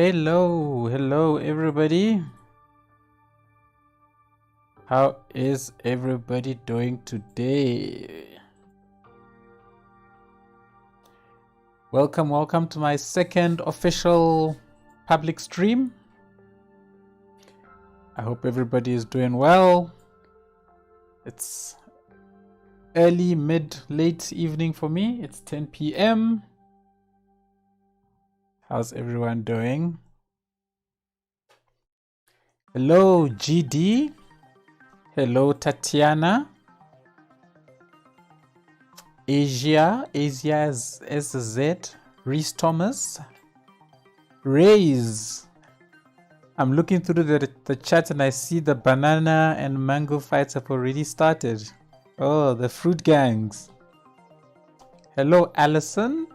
Hello everybody. How is everybody doing today? Welcome to my second official public stream. I hope everybody is doing well. It's early, late evening for me. It's 10 p.m. How's everyone doing? Hello GD. Hello Tatiana. Asia is Z. Reese Thomas. Raise. I'm looking through the chat and I see the banana and mango fights have already started. Oh, the fruit gangs. Hello Allison.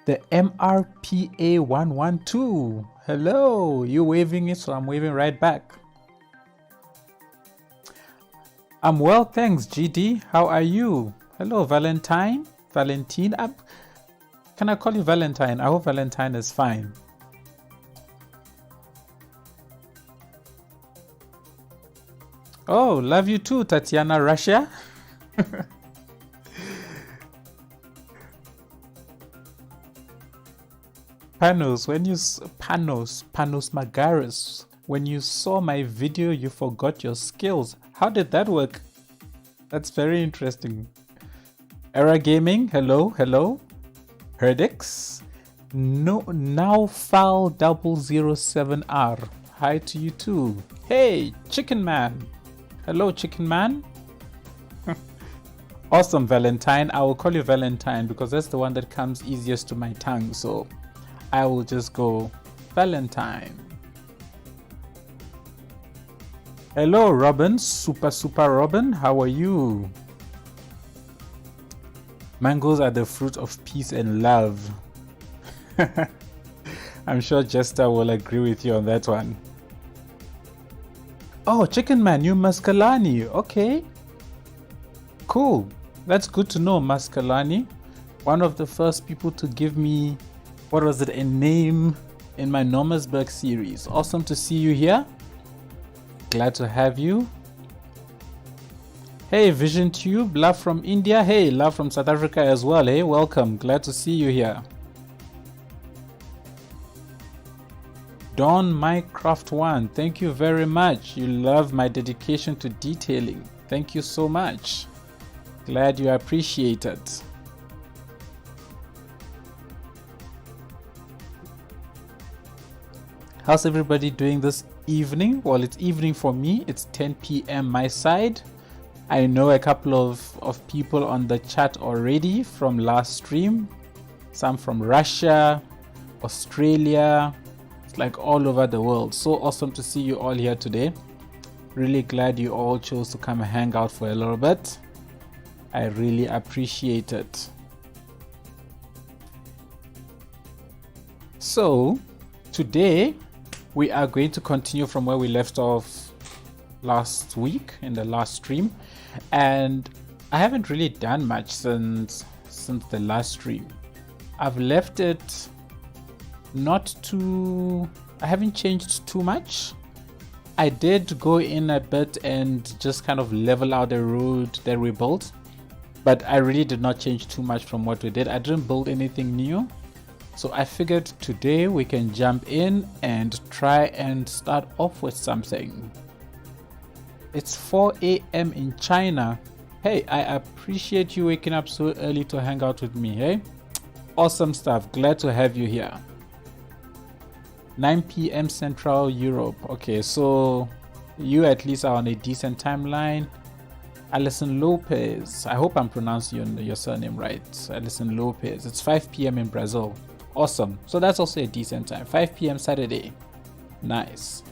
The MRPA 112. Hello. You waving it, so I'm waving right back. I'm well, thanks, GD. How are you? Hello, Valentine. Valentine. Can I call you Valentine? I hope Valentine is fine. Oh, love you too, Tatiana, Russia. Panos Magaris. When you saw my video, you forgot your skills. How did that work? That's very interesting. Era Gaming, hello. Herdix. No, now file 007R. Hi to you too. Hey, Chicken Man. Hello, Chicken Man. Awesome, Valentine. I will call you Valentine because that's the one that comes easiest to my tongue. So I will just go Valentine. Hello, Robin. Super Robin. How are you? Mangoes are the fruit of peace and love. I'm sure Jester will agree with you on that one. Oh, Chicken Man, you Maskalani. Okay. Cool. That's good to know, Maskalani. One of the first people to give me, a name in my Nomersberg series. Awesome to see you here. Glad to have you. Hey, Vision Tube, love from India. Hey, love from South Africa as well. Hey, welcome. Glad to see you here. Don Minecraft 1, thank you very much. You love my dedication to detailing. Thank you so much. Glad you appreciate it. How's everybody doing this evening? Well, it's evening for me. It's 10 p.m. my side. I know a couple of people on the chat already from last stream. Some from Russia, Australia. It's like all over the world. So awesome to see you all here today. Really glad you all chose to come and hang out for a little bit. I really appreciate it. So today we are going to continue from where we left off last week in the last stream, and I haven't really done much since the last stream. I've left it I haven't changed too much. I did go in a bit and just kind of level out the road that we built, but I really did not change too much from what we did. I didn't build anything new. So I figured today we can jump in and try and start off with something. It's 4 a.m. in China. Hey, I appreciate you waking up so early to hang out with me, hey? Awesome stuff. Glad to have you here. 9 p.m. Central Europe. Okay, so you at least are on a decent timeline. Alison Lopez. I hope I'm pronouncing your surname right. Alison Lopez. It's 5 p.m. in Brazil. Awesome. So that's also a decent time. 5 p.m. Saturday. Nice.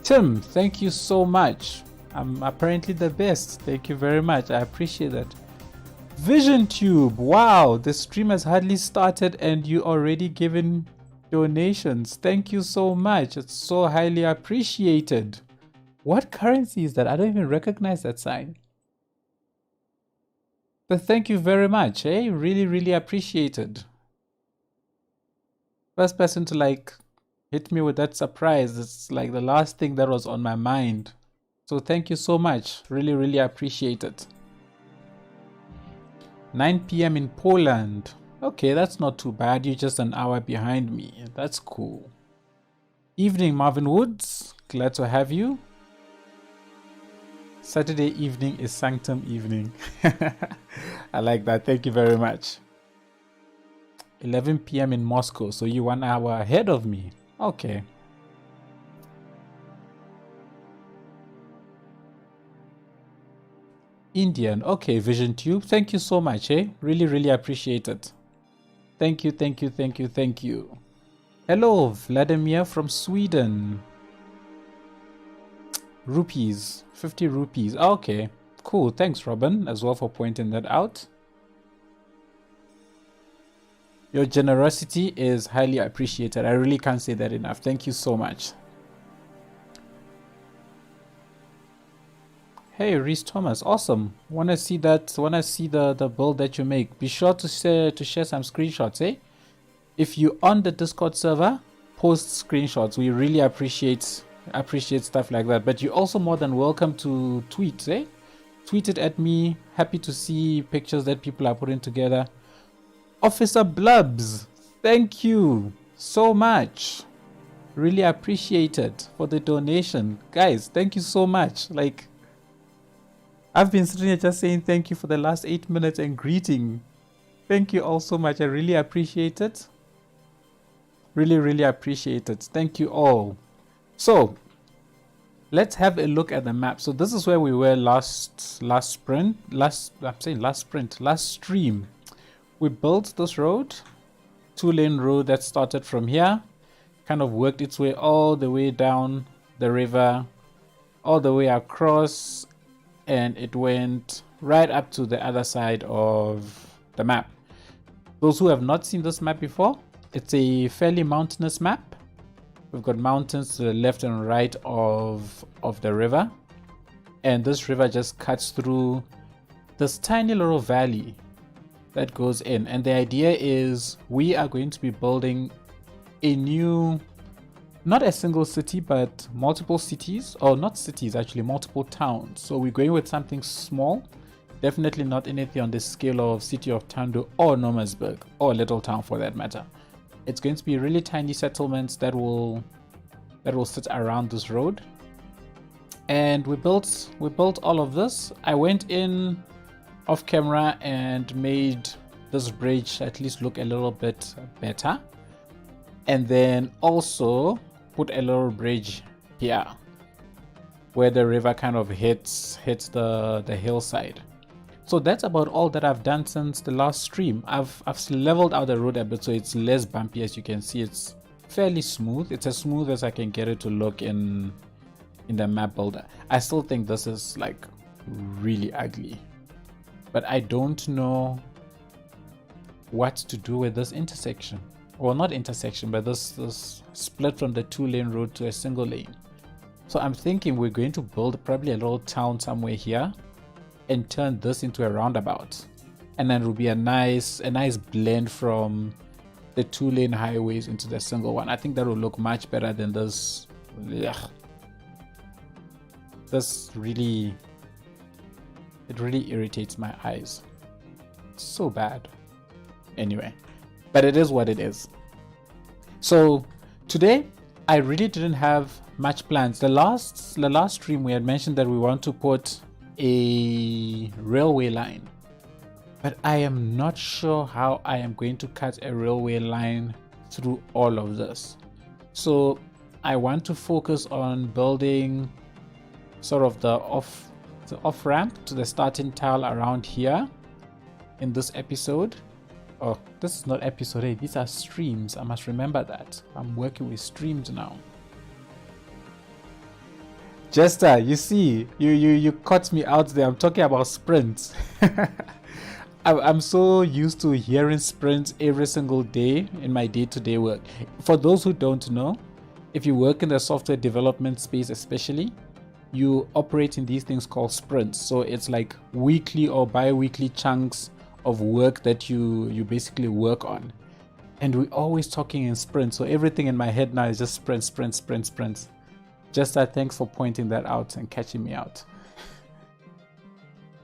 Tim, thank you so much. I'm apparently the best. Thank you very much. I appreciate that. Vision Tube. Wow, the stream has hardly started and you already given donations. Thank you so much. It's so highly appreciated. What currency is that? I don't even recognize that sign. But thank you very much. Really appreciated. First person to like hit me with that surprise. It's like the last thing that was on my mind. So thank you so much. Really, really appreciate it. 9 p.m. in Poland. Okay, that's not too bad. You're just an hour behind me. That's cool. Evening, Marvin Woods. Glad to have you. Saturday evening is Sanctum evening. I like that. Thank you very much. 11 p.m. in Moscow. So you're 1 hour ahead of me. Okay. Indian. Okay, Vision Tube. Thank you so much, eh? Really, really appreciate it. Thank you, thank you, thank you, thank you. Hello, Vladimir from Sweden. Rupees. 50 rupees. Okay, cool. Thanks, Robin, as well for pointing that out. Your generosity is highly appreciated. I really can't say that enough. Thank you so much. Hey, Reese Thomas, awesome. Wanna see that? Wanna see the build that you make? Be sure to share some screenshots, eh? If you on the Discord server, post screenshots. We really appreciate stuff like that. But you're also more than welcome to tweet, eh? Tweet it at me. Happy to see pictures that people are putting together. Officer Blubs, thank you so much. Really appreciate it for the donation, guys. Thank you so much. Like, I've been sitting here just saying thank you for the last 8 minutes and greeting. Thank you all so much. I really appreciate it. Really, really appreciate it. Thank you all. So, let's have a look at the map. So this is where we were last stream. We built this road, 2-lane road that started from here, kind of worked its way all the way down the river, all the way across, and it went right up to the other side of the map. Those who have not seen this map before, it's a fairly mountainous map. We've got mountains to the left and right of the river, and this river just cuts through this tiny little valley that goes in. And the idea is we are going to be building a new, not a single city, but multiple cities, or not cities actually, multiple towns. So we're going with something small, definitely not anything on the scale of City of Tando or Nomersburg, or Little Town for that matter. It's going to be really tiny settlements that will sit around this road. And we built all of this. I went in off camera and made this bridge at least look a little bit better, and then also put a little bridge here where the river kind of hits the hillside. So that's about all that I've done since the last stream. I've leveled out the road a bit so it's less bumpy. As you can see, it's fairly smooth. It's as smooth as I can get it to look in the map builder. I still think this is like really ugly, but I don't know what to do with this intersection. Well, not intersection, but this split from the 2-lane road to a single lane. So I'm thinking we're going to build probably a little town somewhere here and turn this into a roundabout, and then it will be a nice blend from the 2-lane highways into the single one. I think that will look much better than this. Ugh. This really, it really irritates my eyes. It's so bad. Anyway, but it is what it is. So today I really didn't have much plans. The last stream we had mentioned that we want to put a railway line, but I am not sure how I am going to cut a railway line through all of this. So I want to focus on building sort of the off ramp to the starting tile around here in this episode. Oh, this is not episode 8, these are streams. I must remember that. I'm working with streams now. Jester, you see, you caught me out there. I'm talking about sprints. I'm so used to hearing sprints every single day in my day-to-day work. For those who don't know, if you work in the software development space especially, you operate in these things called sprints. So it's like weekly or bi-weekly chunks of work that you basically work on. And we're always talking in sprints, so everything in my head now is just sprint, sprint, sprint, sprint. Just thanks for pointing that out and catching me out.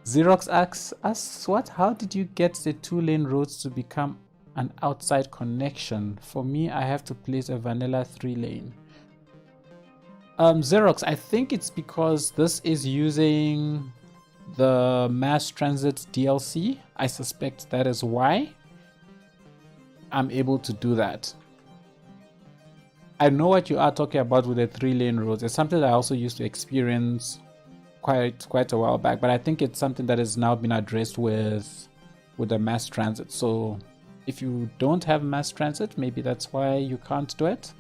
Xerox asks us, what? How did you get the 2-lane roads to become an outside connection? For me, I have to place a vanilla 3-lane. Xerox, I think it's because this is using the mass transit DLC. I suspect that is why I'm able to do that. I know what you are talking about with the 3-lane roads. It's something that I also used to experience quite a while back, but I think it's something that has now been addressed with the mass transit. So if you don't have mass transit, maybe that's why you can't do it.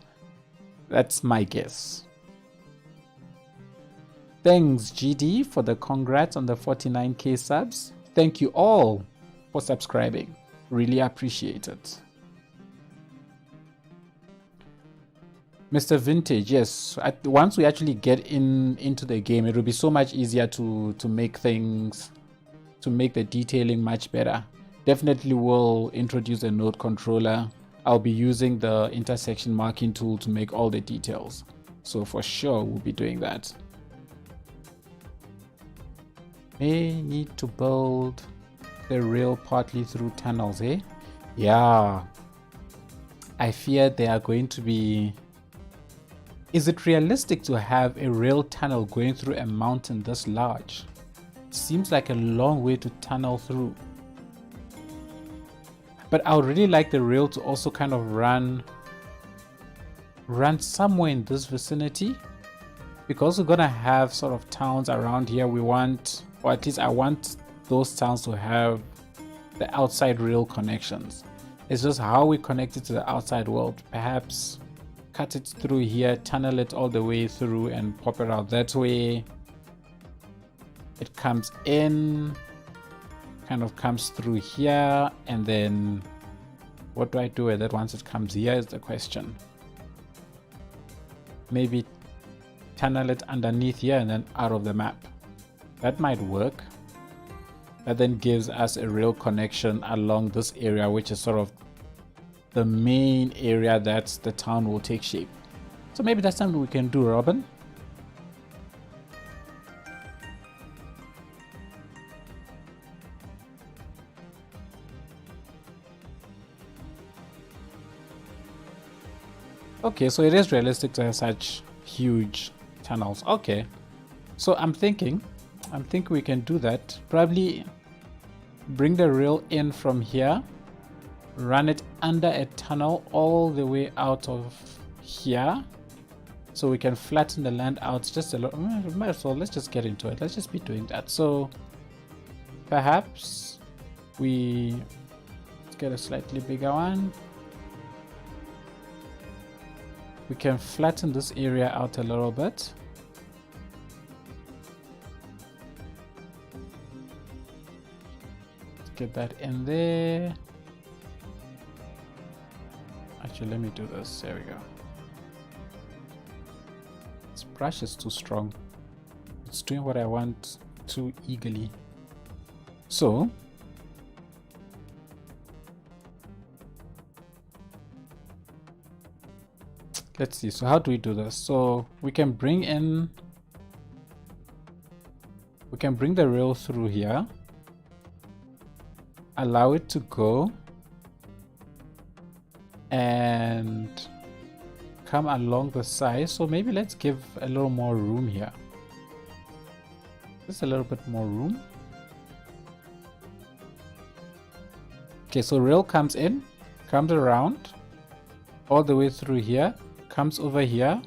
That's my guess. Thanks GD for the congrats on the 49k subs. Thank you all for subscribing. Really appreciate it. Mr. Vintage, yes. Once we actually get into the game, it will be so much easier to make things, to make the detailing much better. Definitely will introduce a node controller. I'll be using the intersection marking tool to make all the details. So for sure, we'll be doing that. May need to build the rail partly through tunnels, eh? Yeah. I fear they are going to be... Is it realistic to have a rail tunnel going through a mountain this large? It seems like a long way to tunnel through. But I would really like the rail to also kind of run somewhere in this vicinity, because we're gonna have sort of towns around here. We want, or at least I want those towns to have the outside rail connections. It's just how we connect it to the outside world. Perhaps cut it through here, tunnel it all the way through and pop it out that way. It comes in, kind of comes through here, and then what do I do with it once it comes here is the question. Maybe tunnel it underneath here and then out of the map. That might work. That then gives us a real connection along this area, which is sort of the main area that the town will take shape. So maybe that's something we can do, Robin. Okay, so it is realistic to have such huge tunnels. Okay, so I'm thinking we can do that. Probably bring the rail in from here, run it under a tunnel all the way out of here, so we can flatten the land out just a lot. Might as well, let's just get into it. Let's just be doing that. So perhaps let's get a slightly bigger one. We can flatten this area out a little bit. Let's get that in there. Actually, let me do this. There we go. This brush is too strong. It's doing what I want too eagerly. So let's see. So how do we do this? So we can bring the rail through here, allow it to go, and come along the side. So maybe let's give a little more room here. Just a little bit more room. Okay, so rail comes in, comes around all the way through here, comes over here,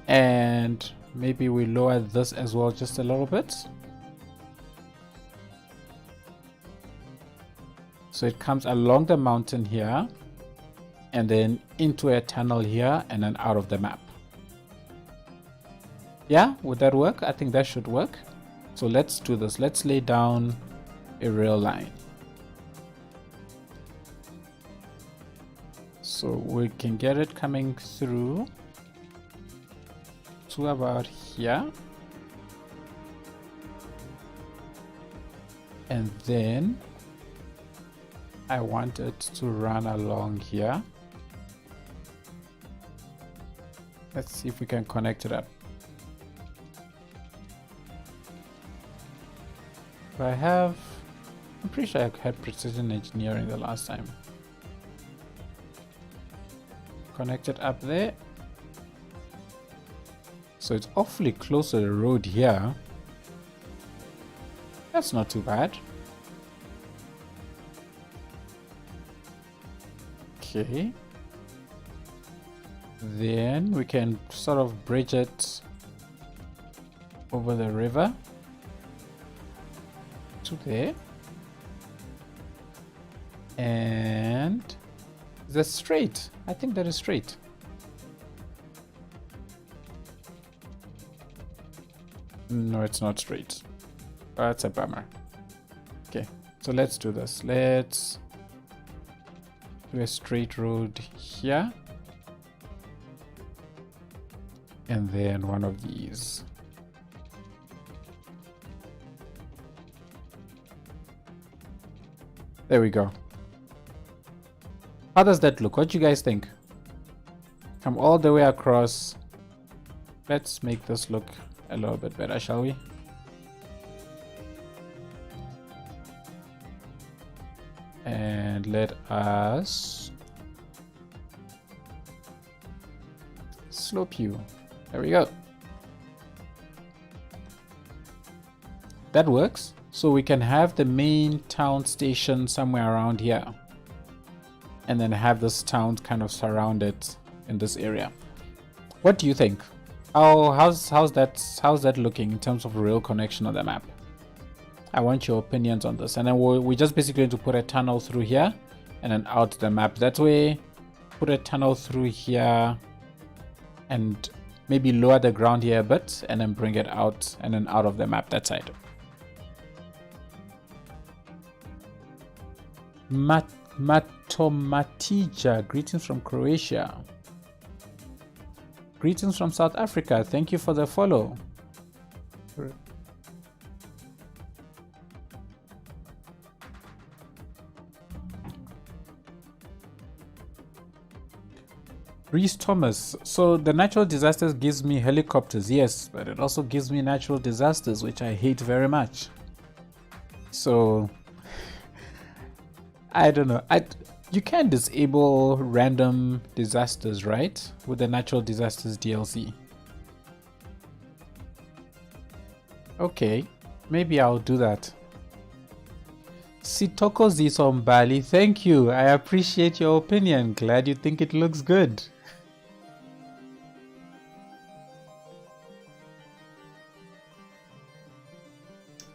and maybe we lower this as well just a little bit. So it comes along the mountain here, and then into a tunnel here, and then out of the map. Yeah, would that work? I think that should work. So let's do this. Let's lay down a rail line. So we can get it coming through to about here. And then I want it to run along here. Let's see if we can connect it up. I'm pretty sure I had precision engineering the last time. Connect it up there. So it's awfully close to the road here. That's not too bad. Okay. Then we can sort of bridge it over the river to there. And that's straight. I think that is straight. No, it's not straight. That's a bummer. Okay, so let's do this. Let's do a straight road here. And then one of these. There we go. How does that look? What do you guys think? Come all the way across. Let's make this look a little bit better, shall we? And let us slope you. There we go. That works. So we can have the main town station somewhere around here. And then have this town kind of surrounded in this area. What do you think? How's that looking in terms of real connection on the map? I want your opinions on this. And then we just basically need to put a tunnel through here and then out the map that way. Put a tunnel through here and maybe lower the ground here a bit and then bring it out and then out of the map that side. Matomatija, greetings from Croatia. Greetings from South Africa. Thank you for the follow. Reese Thomas. So the natural disasters gives me helicopters, yes, but it also gives me natural disasters, which I hate very much. So I don't know. You can disable random disasters, right? With the natural disasters DLC. Okay, maybe I'll do that. Sitoko Zisombali, thank you. I appreciate your opinion. Glad you think it looks good.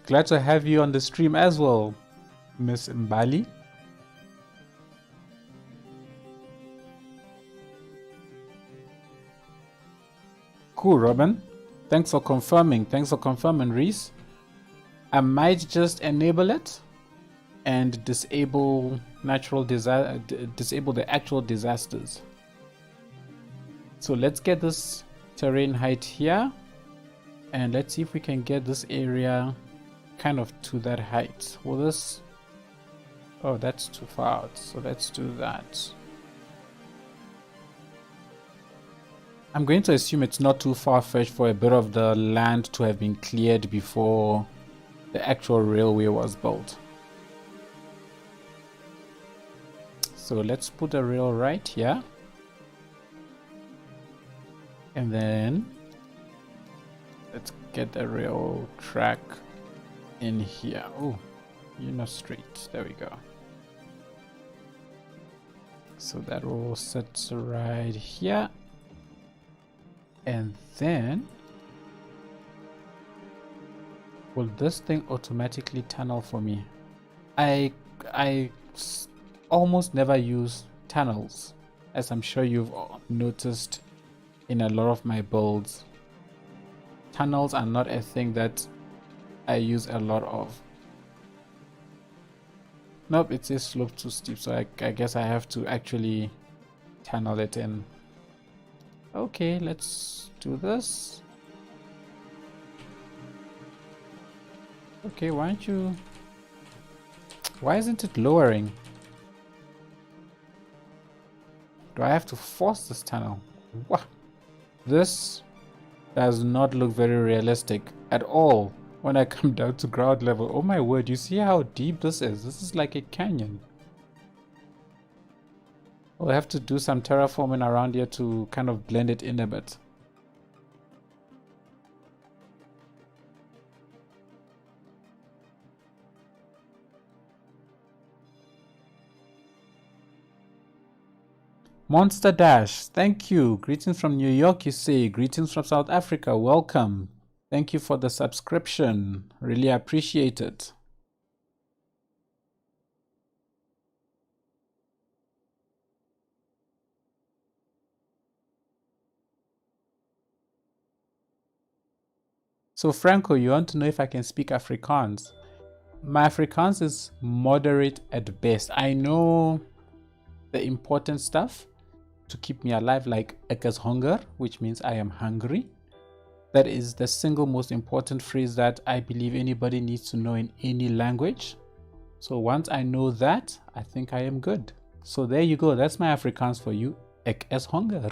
Glad to have you on the stream as well, Miss Mbali. Cool, Robin. Thanks for confirming. Thanks for confirming, Reese. I might just enable it and disable disable the actual disasters. So let's get this terrain height here, and let's see if we can get this area kind of to that height. Will this? Oh, that's too far out. So let's do that. I'm going to assume it's not too far-fetched for a bit of the land to have been cleared before the actual railway was built. So let's put a rail right here. And then let's get the rail track in here. Oh, you're not straight. There we go. So that will sit right here. And then will this thing automatically tunnel for me? I almost never use tunnels, as I'm sure you've noticed in a lot of my builds. Tunnels are not a thing that I use a lot of. Nope, it says slope too steep, so I guess I have to actually tunnel it in. Okay, let's do this. Okay, why isn't it lowering? Do I have to force this tunnel? Wow. This does not look very realistic at all when I come down to ground level. Oh my word, you see how deep this is? This is like a canyon. We'll have to do some terraforming around here to kind of blend it in a bit. Monster Dash, thank you. Greetings from New York, you say. Greetings from South Africa, welcome. Thank you for the subscription. Really appreciate it. So Franco, you want to know if I can speak Afrikaans? My Afrikaans is moderate at best. I know the important stuff to keep me alive, like ek is honger, which means I am hungry. That is the single most important phrase that I believe anybody needs to know in any language. So once I know that, I think I am good. So there you go. That's my Afrikaans for you. Ek is honger.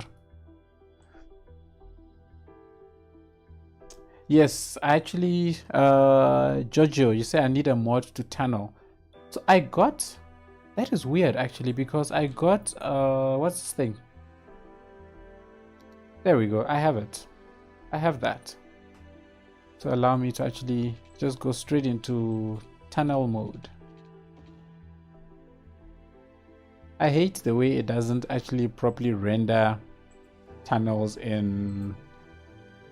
Yes, actually, Jojo, you say I need a mod to tunnel. So I got, that is weird actually, because I got, what's this thing? There we go. I have it. I have that to allow me to actually just go straight into tunnel mode. I hate the way it doesn't actually properly render tunnels in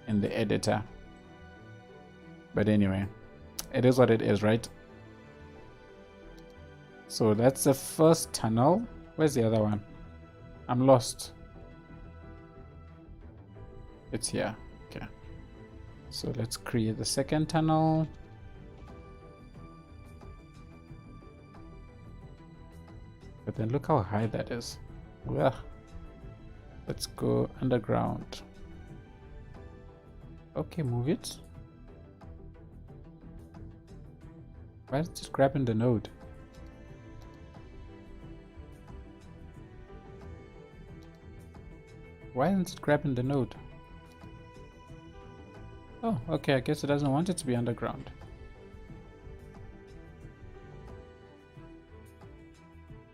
the editor. But anyway, it is what it is, right? So that's the first tunnel. Where's the other one? I'm lost. It's here. Okay. So let's create the second tunnel. But then look how high that is. Well, let's go underground. Okay, move it. Why is it grabbing the node? Why isn't it grabbing the node? Oh, okay, I guess it doesn't want it to be underground.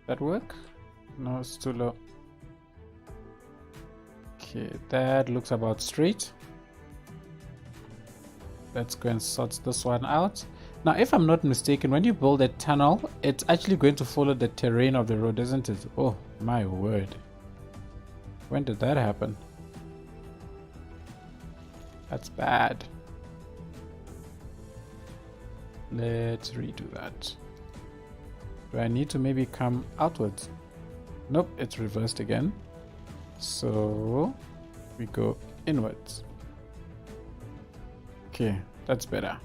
That work? No, it's too low. Okay, that looks about straight. Let's go and sort this one out. Now, if I'm not mistaken, when you build a tunnel, it's actually going to follow the terrain of the road, isn't it? Oh, my word. When did that happen? That's bad. Let's redo that. Do I need to maybe come outwards? Nope, it's reversed again. So we go inwards. Okay, that's better.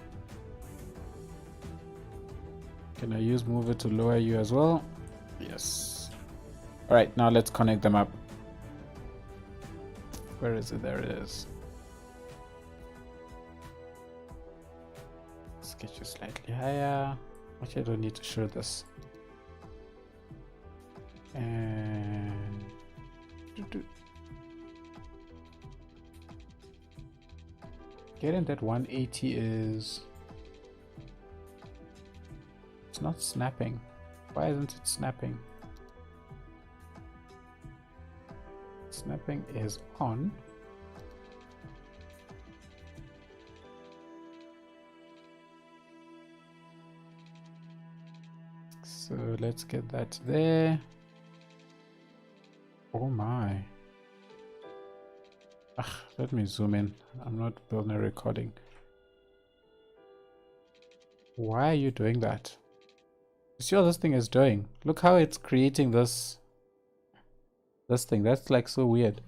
Can I use mover to lower you as well? Yes. All right, now let's connect them up. Where is it? There it is. Let's get you slightly higher. Actually, I don't need to show this. And getting that 180 is, it's not snapping. Why isn't it snapping? Snapping is on. So let's get that there. Oh my. Let me zoom in. I'm not building a recording. Why are you doing that? You see what this thing is doing? Look how it's creating this thing. That's like so weird.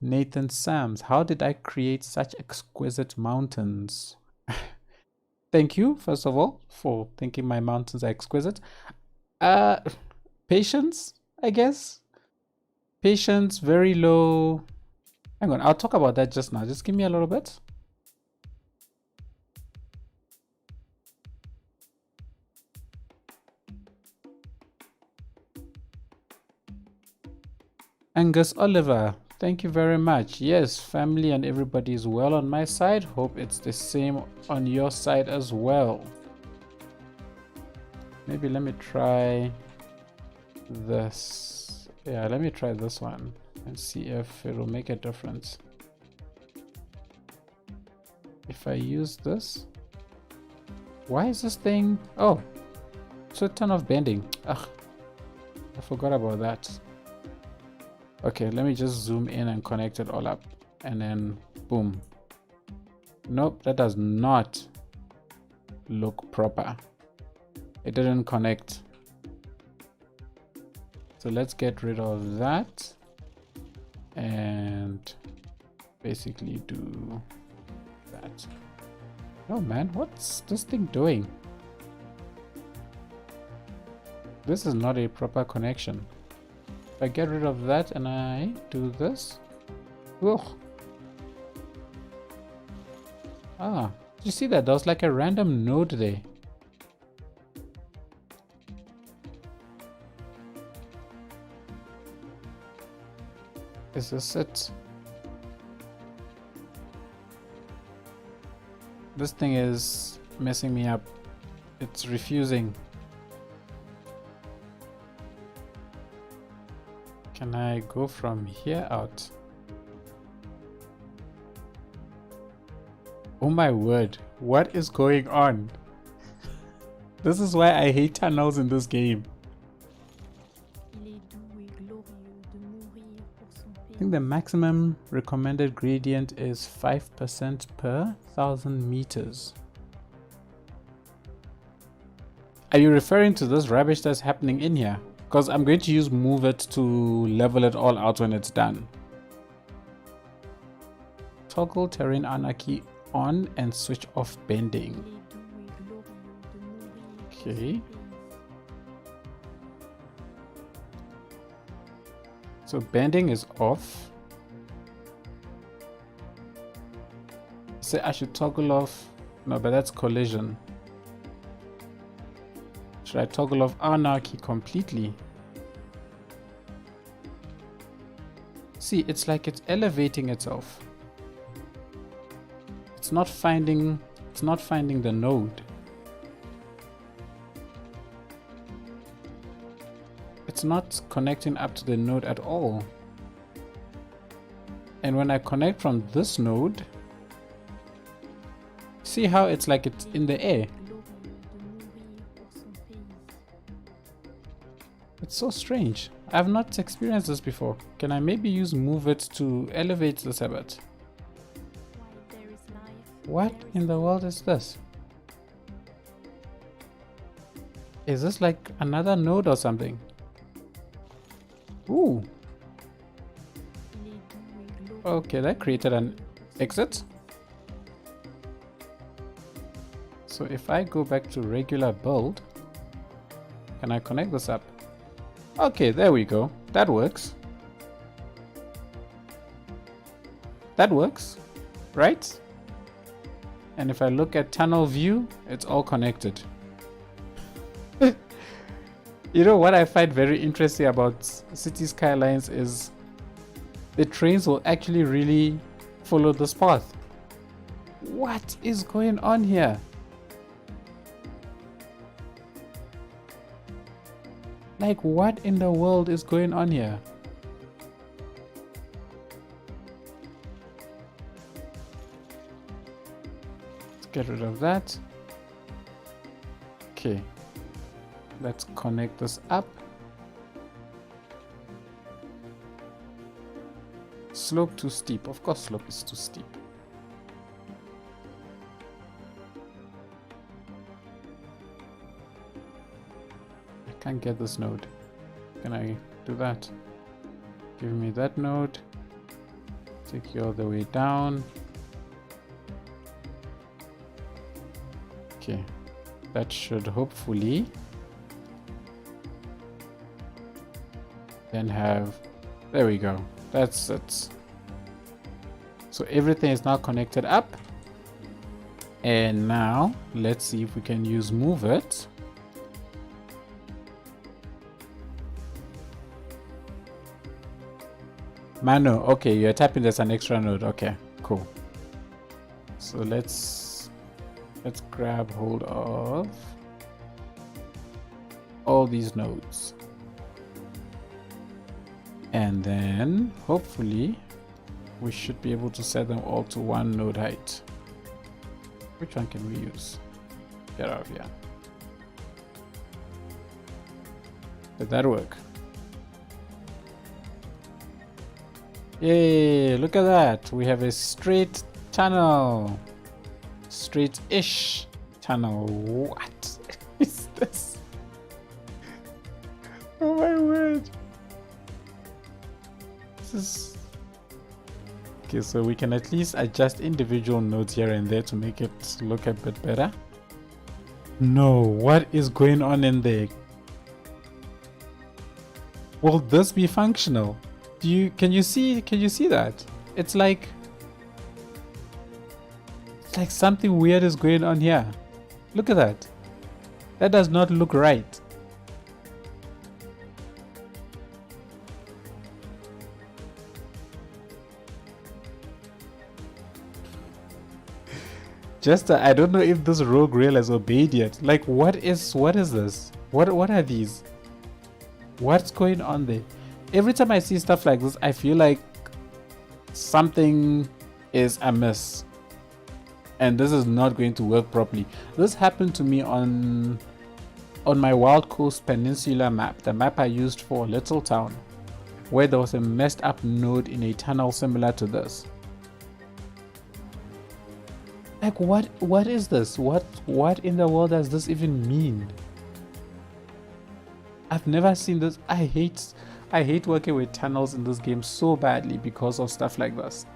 Nathan Sams, how did I create such exquisite mountains? Thank you, first of all, for thinking my mountains are exquisite. Patience, I guess. Patience, very low. Hang on, I'll talk about that just now. Just give me a little bit. Angus Oliver, thank you very much. Yes, family and everybody is well on my side. Hope it's the same on your side as well. Maybe let me try this. Yeah, let me try this one and see if it'll make a difference. If I use this, why is this thing? Oh, so turn off bending. Ugh, I forgot about that. Okay, let me just zoom in and connect it all up, and then boom. Nope, that does not look proper. It didn't connect. So let's get rid of that and basically do that. Oh man, what's this thing doing? This is not a proper connection. If I get rid of that and I do this, ugh. Ah, did you see that? There was like a random node there. Is this it? This thing is messing me up. It's refusing. Can I go from here out? Oh my word, what is going on? This is why I hate tunnels in this game. I think the maximum recommended gradient is 5% per 1,000 meters. Are you referring to this rubbish that's happening in here? Because I'm going to use move it to level it all out when it's done. Toggle terrain anarchy on and switch off bending. Okay. So bending is off. Say I should toggle off. No, but that's collision. Should I toggle off anarchy completely? See, it's like it's elevating itself. It's not finding the node. It's not connecting up to the node at all. And when I connect from this node, see how it's like it's in the air? It's so strange. I've not experienced this before. Can I maybe use move it to elevate this a bit? What in the world is this? Is this like another node or something? Ooh. Okay, that created an exit. So if I go back to regular build, can I connect this up? Okay, there we go. That works. That works, right? And if I look at tunnel view, it's all connected. You know what I find very interesting about City Skylines is the trains will actually really follow this path. What is going on here? Like, what in the world is going on here? Let's get rid of that. Okay. Let's connect this up. Slope too steep. Of course, slope is too steep. I can't get this node. Can I do that? Give me that node. Take you all the way down. Okay. That should hopefully then have, there we go, that's it. So everything is now connected up, and now let's see if we can use move it. Manu, okay, you're tapping there's an extra node. Okay, cool. So let's grab hold of all these nodes. And then hopefully we should be able to set them all to one node height. Which one can we use? Get out of here. Did that work? Yay, look at that. We have a straight channel. Straight-ish channel. What is this? Oh my word. This is... Okay, so we can at least adjust individual nodes here and there to make it look a bit better. No, what is going on in there? Will this be functional? Can you see that? It's like something weird is going on here. Look at that. That does not look right. Just I don't know if this rogue rail has obeyed yet. Like what is this? What are these? What's going on there? Every time I see stuff like this, I feel like something is amiss. And this is not going to work properly. This happened to me on my Wild Coast Peninsula map, the map I used for Little Town, where there was a messed up node in a tunnel similar to this. Like what is this? What in the world does this even mean? I've never seen this. I hate working with tunnels in this game so badly because of stuff like this.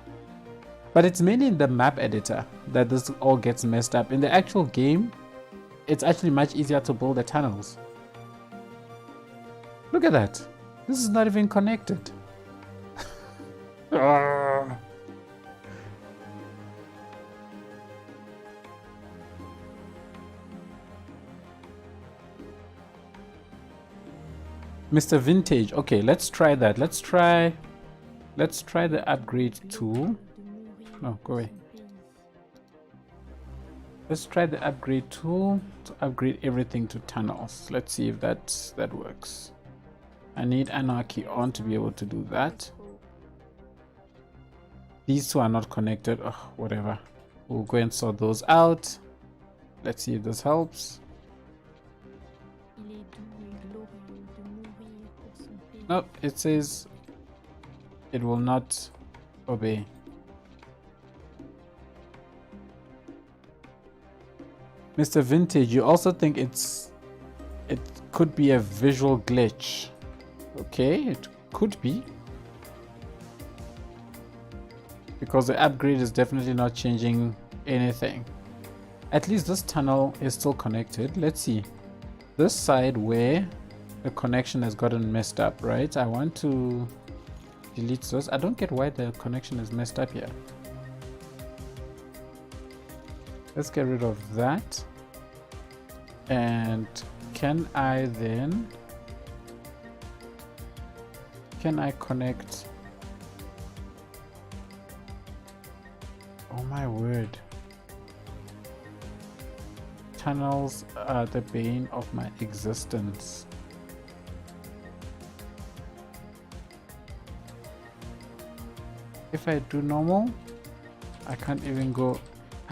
But it's mainly in the map editor that this all gets messed up. In the actual game, it's actually much easier to build the tunnels. Look at that. This is not even connected. Mr. Vintage. Okay, let's try that. Let's try the upgrade tool. No, go away. Let's try the upgrade tool to upgrade everything to tunnels. Let's see if that works. I need Anarchy on to be able to do that. These two are not connected. Oh, whatever. We'll go and sort those out. Let's see if this helps. Nope, it says it will not obey. Mr. Vintage, you also think it could be a visual glitch. Okay, it could be. Because the upgrade is definitely not changing anything. At least this tunnel is still connected. Let's see. This side where the connection has gotten messed up, right? I want to delete those. I don't get why the connection is messed up here. Let's get rid of that. And can I connect? Oh my word. Tunnels are the bane of my existence. If I do normal, I can't even go.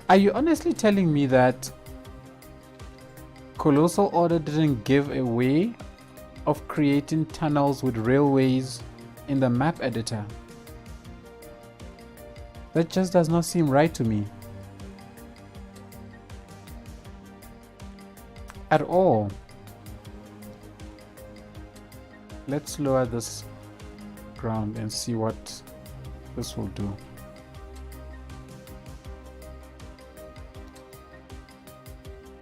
Are you honestly telling me that Colossal Order didn't give a way of creating tunnels with railways in the map editor? That just does not seem right to me. At all. Let's lower this ground and see what this will do.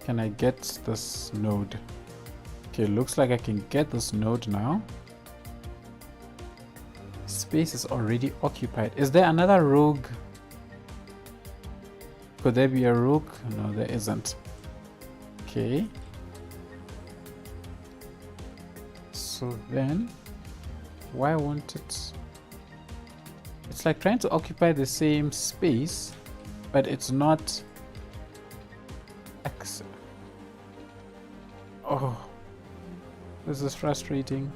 Can I get this node? Okay, looks like I can get this node now. Space is already occupied. Is there another rogue? Could there be a rogue? No, there isn't. Okay. So then, why won't it? It's like trying to occupy the same space, but it's not. Oh, this is frustrating.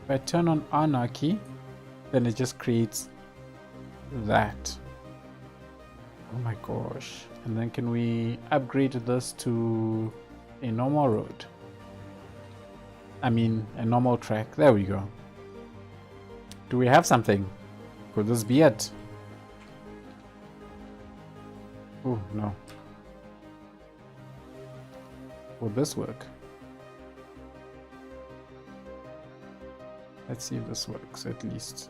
If I turn on anarchy, then it just creates that. Oh my gosh. And then can we upgrade this to a normal road? I mean, a normal track. There we go. Do we have something? Could this be it? Oh, no. Will this work? Let's see if this works at least.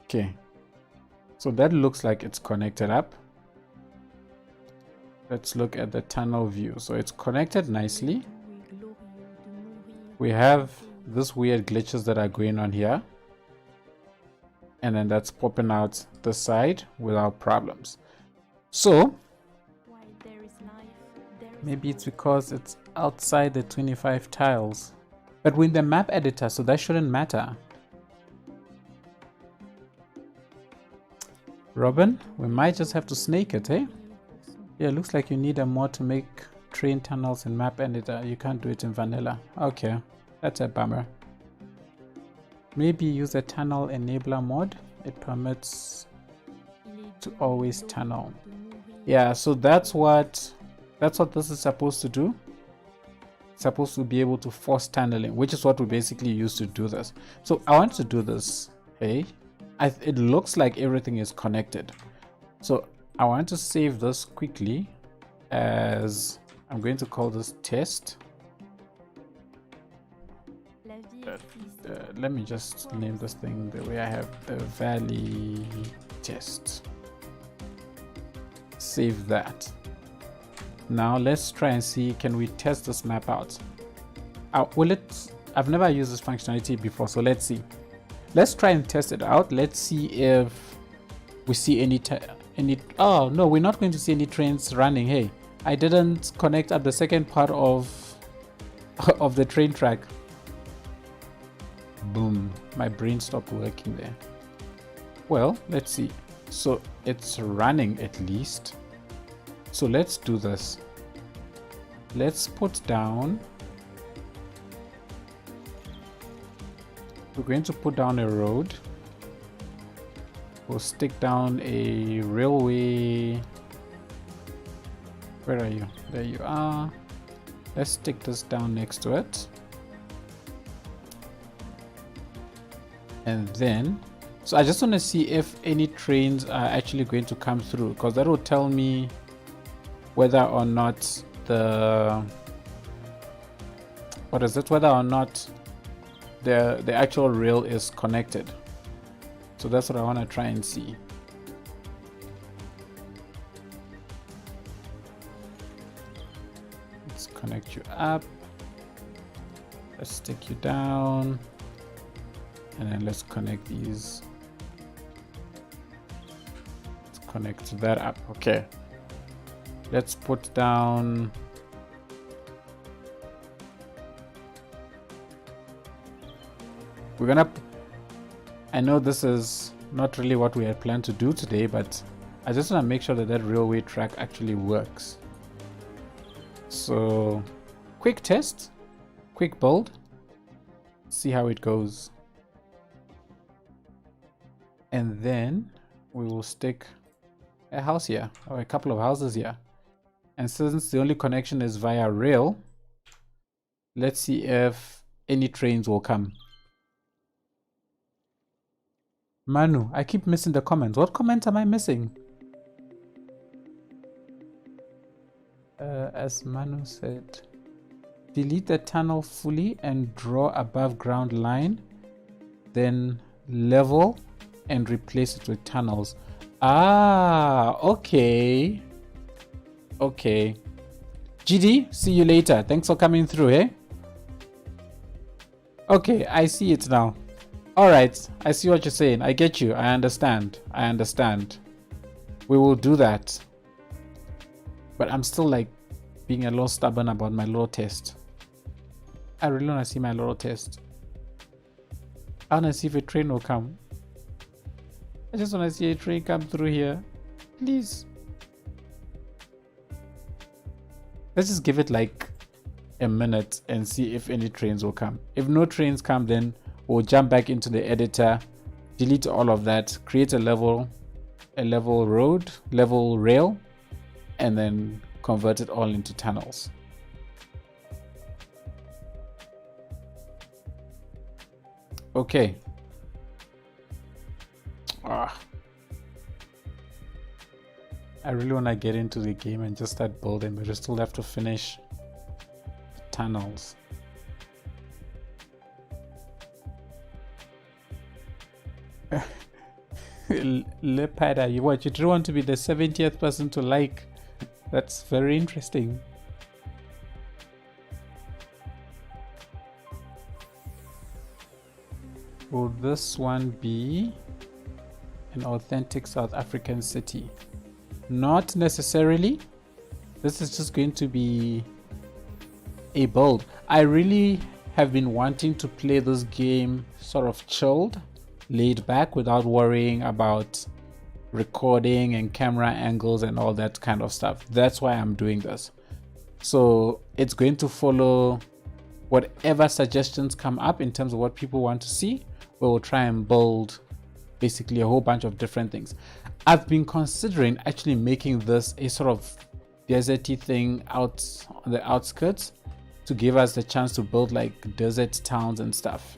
Okay. So that looks like it's connected up. Let's look at the tunnel view. So it's connected nicely. We have this weird glitches that are going on here. And then that's popping out the side without problems. So maybe it's because it's outside the 25 tiles. But we're in the map editor, so that shouldn't matter. Robin, we might just have to snake it, eh? Yeah, looks like you need a mod to make train tunnels in map editor. You can't do it in vanilla. Okay, that's a bummer. Maybe use a tunnel enabler mod. It permits to always tunnel. Yeah, so that's what this is supposed to do. It's supposed to be able to force tunneling, which is what we basically use to do this. So I want to do this. Hey, it looks like everything is connected. So I want to save this quickly as I'm going to call this test. Let me just name this thing the way I have the valley test. Save that. Now let's try and see, can we test this map out? I've never used this functionality before, so let's see. Let's try and test it out. Let's see if we see any. Oh no, we're not going to see any trains running. Hey, I didn't connect up the second part of the train track. Boom, my brain stopped working there. Well, let's see. So it's running at least. So let's do this. Let's put down. We're going to put down a road. We'll stick down a railway. Where are you? There you are. Let's stick this down next to it. And then, so I just want to see if any trains are actually going to come through, because that will tell me whether or not whether or not the actual rail is connected. So that's what I want to try and see. Let's connect you up. Let's stick you down. And then let's connect these. Let's connect that up. Okay. Let's put down. We're gonna. I know this is not really what we had planned to do today, but I just want to make sure that that railway track actually works. So, quick test, quick build, see how it goes. And then we will stick a house here, or a couple of houses here. And since the only connection is via rail, let's see if any trains will come. Manu, I keep missing the comments. What comments am I missing? As Manu said, delete the tunnel fully and draw above ground line, then level and replace it with tunnels. Ah, okay. Okay. GD, see you later. Thanks for coming through, eh? Okay, I see it now. Alright, I see what you're saying. I get you. I understand. I understand. We will do that. But I'm still like being a little stubborn about my little test. I really want to see my little test. I want to see if a train will come. I just want to see a train come through here. Please. Let's just give it like a minute and see if any trains will come. If no trains come, then we'll jump back into the editor, delete all of that, create a level road, level rail, and then convert it all into tunnels. Okay. I really want to get into the game and just start building, but I still have to finish the tunnels. Lepada, you what? You do want to be the 70th person to like? That's very interesting. Will this one be an authentic South African city? Not necessarily. This is just going to be a build. I really have been wanting to play this game sort of chilled, laid back, without worrying about recording and camera angles and all that kind of stuff. That's why I'm doing this. So it's going to follow whatever suggestions come up in terms of what people want to see. We'll try and build basically a whole bunch of different things. I've been considering actually making this a sort of deserty thing out on the outskirts to give us the chance to build like desert towns and stuff.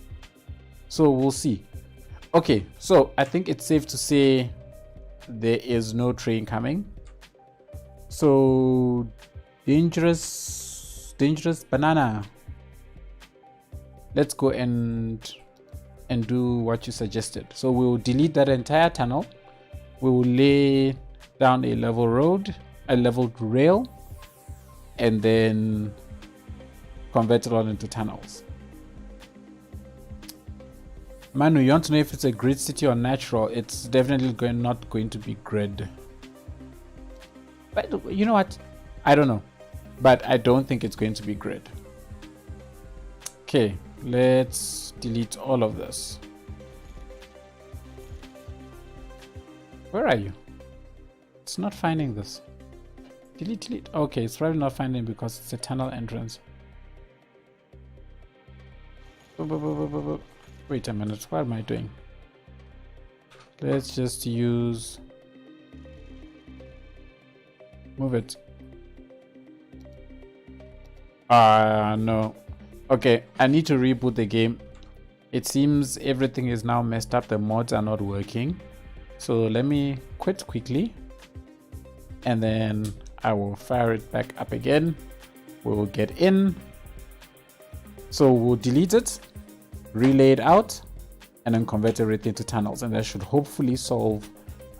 So we'll see. Okay, so I think it's safe to say there is no train coming. So dangerous banana. Let's go and do what you suggested. So we'll delete that entire tunnel. We will lay down a level road, a leveled rail, and then convert it all into tunnels. Manu, you want to know if it's a grid city or natural? It's definitely not going to be grid. But you know what? I don't know. But I don't think it's going to be grid. Okay, let's delete all of this. Where are you? It's not finding this. Delete. Okay, it's probably not finding because it's a tunnel entrance. Wait a minute, what am I doing? Let's just use... Move it. No. Okay, I need to reboot the game. It seems everything is now messed up. The mods are not working. So let me quit quickly. And then I will fire it back up again. We will get in. So we'll delete it, relay it out, and then convert everything to tunnels. And that should hopefully solve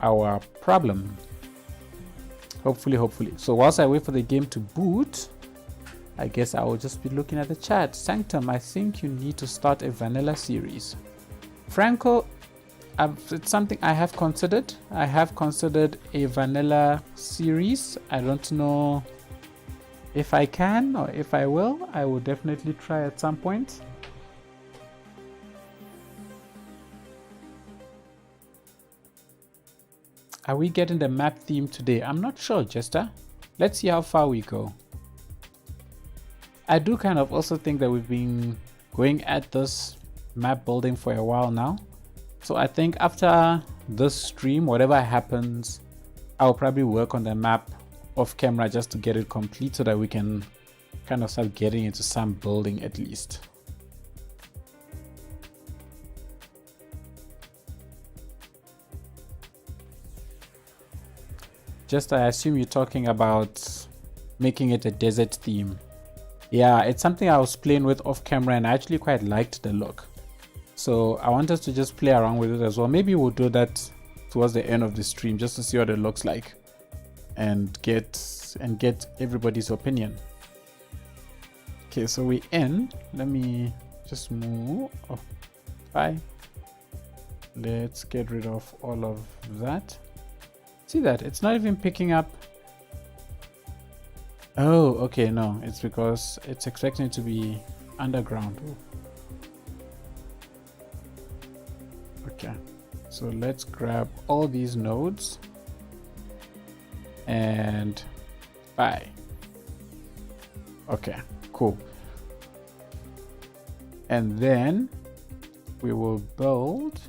our problem. Hopefully. So whilst I wait for the game to boot, I guess I will just be looking at the chat. Sanctum, I think you need to start a vanilla series. Franco, it's something I have considered. I have considered a vanilla series. I don't know if I can or if I will. I will definitely try at some point. Are we getting the map theme today? I'm not sure, Jester. Let's see how far we go. I do kind of also think that we've been going at this map building for a while now. So I think after this stream, whatever happens, I'll probably work on the map off camera just to get it complete so that we can kind of start getting into some building at least. Just I assume you're talking about making it a desert theme. Yeah, it's something I was playing with off camera and I actually quite liked the look. So I want us to just play around with it as well. Maybe we'll do that towards the end of the stream just to see what it looks like and get everybody's opinion. Okay, so we in. Let me just move. Oh, bye. Let's get rid of all of that. See that? It's not even picking up. Oh, okay, no. It's because it's expecting it to be underground. Ooh. So let's grab all these nodes and bye. Okay, cool. And then we will build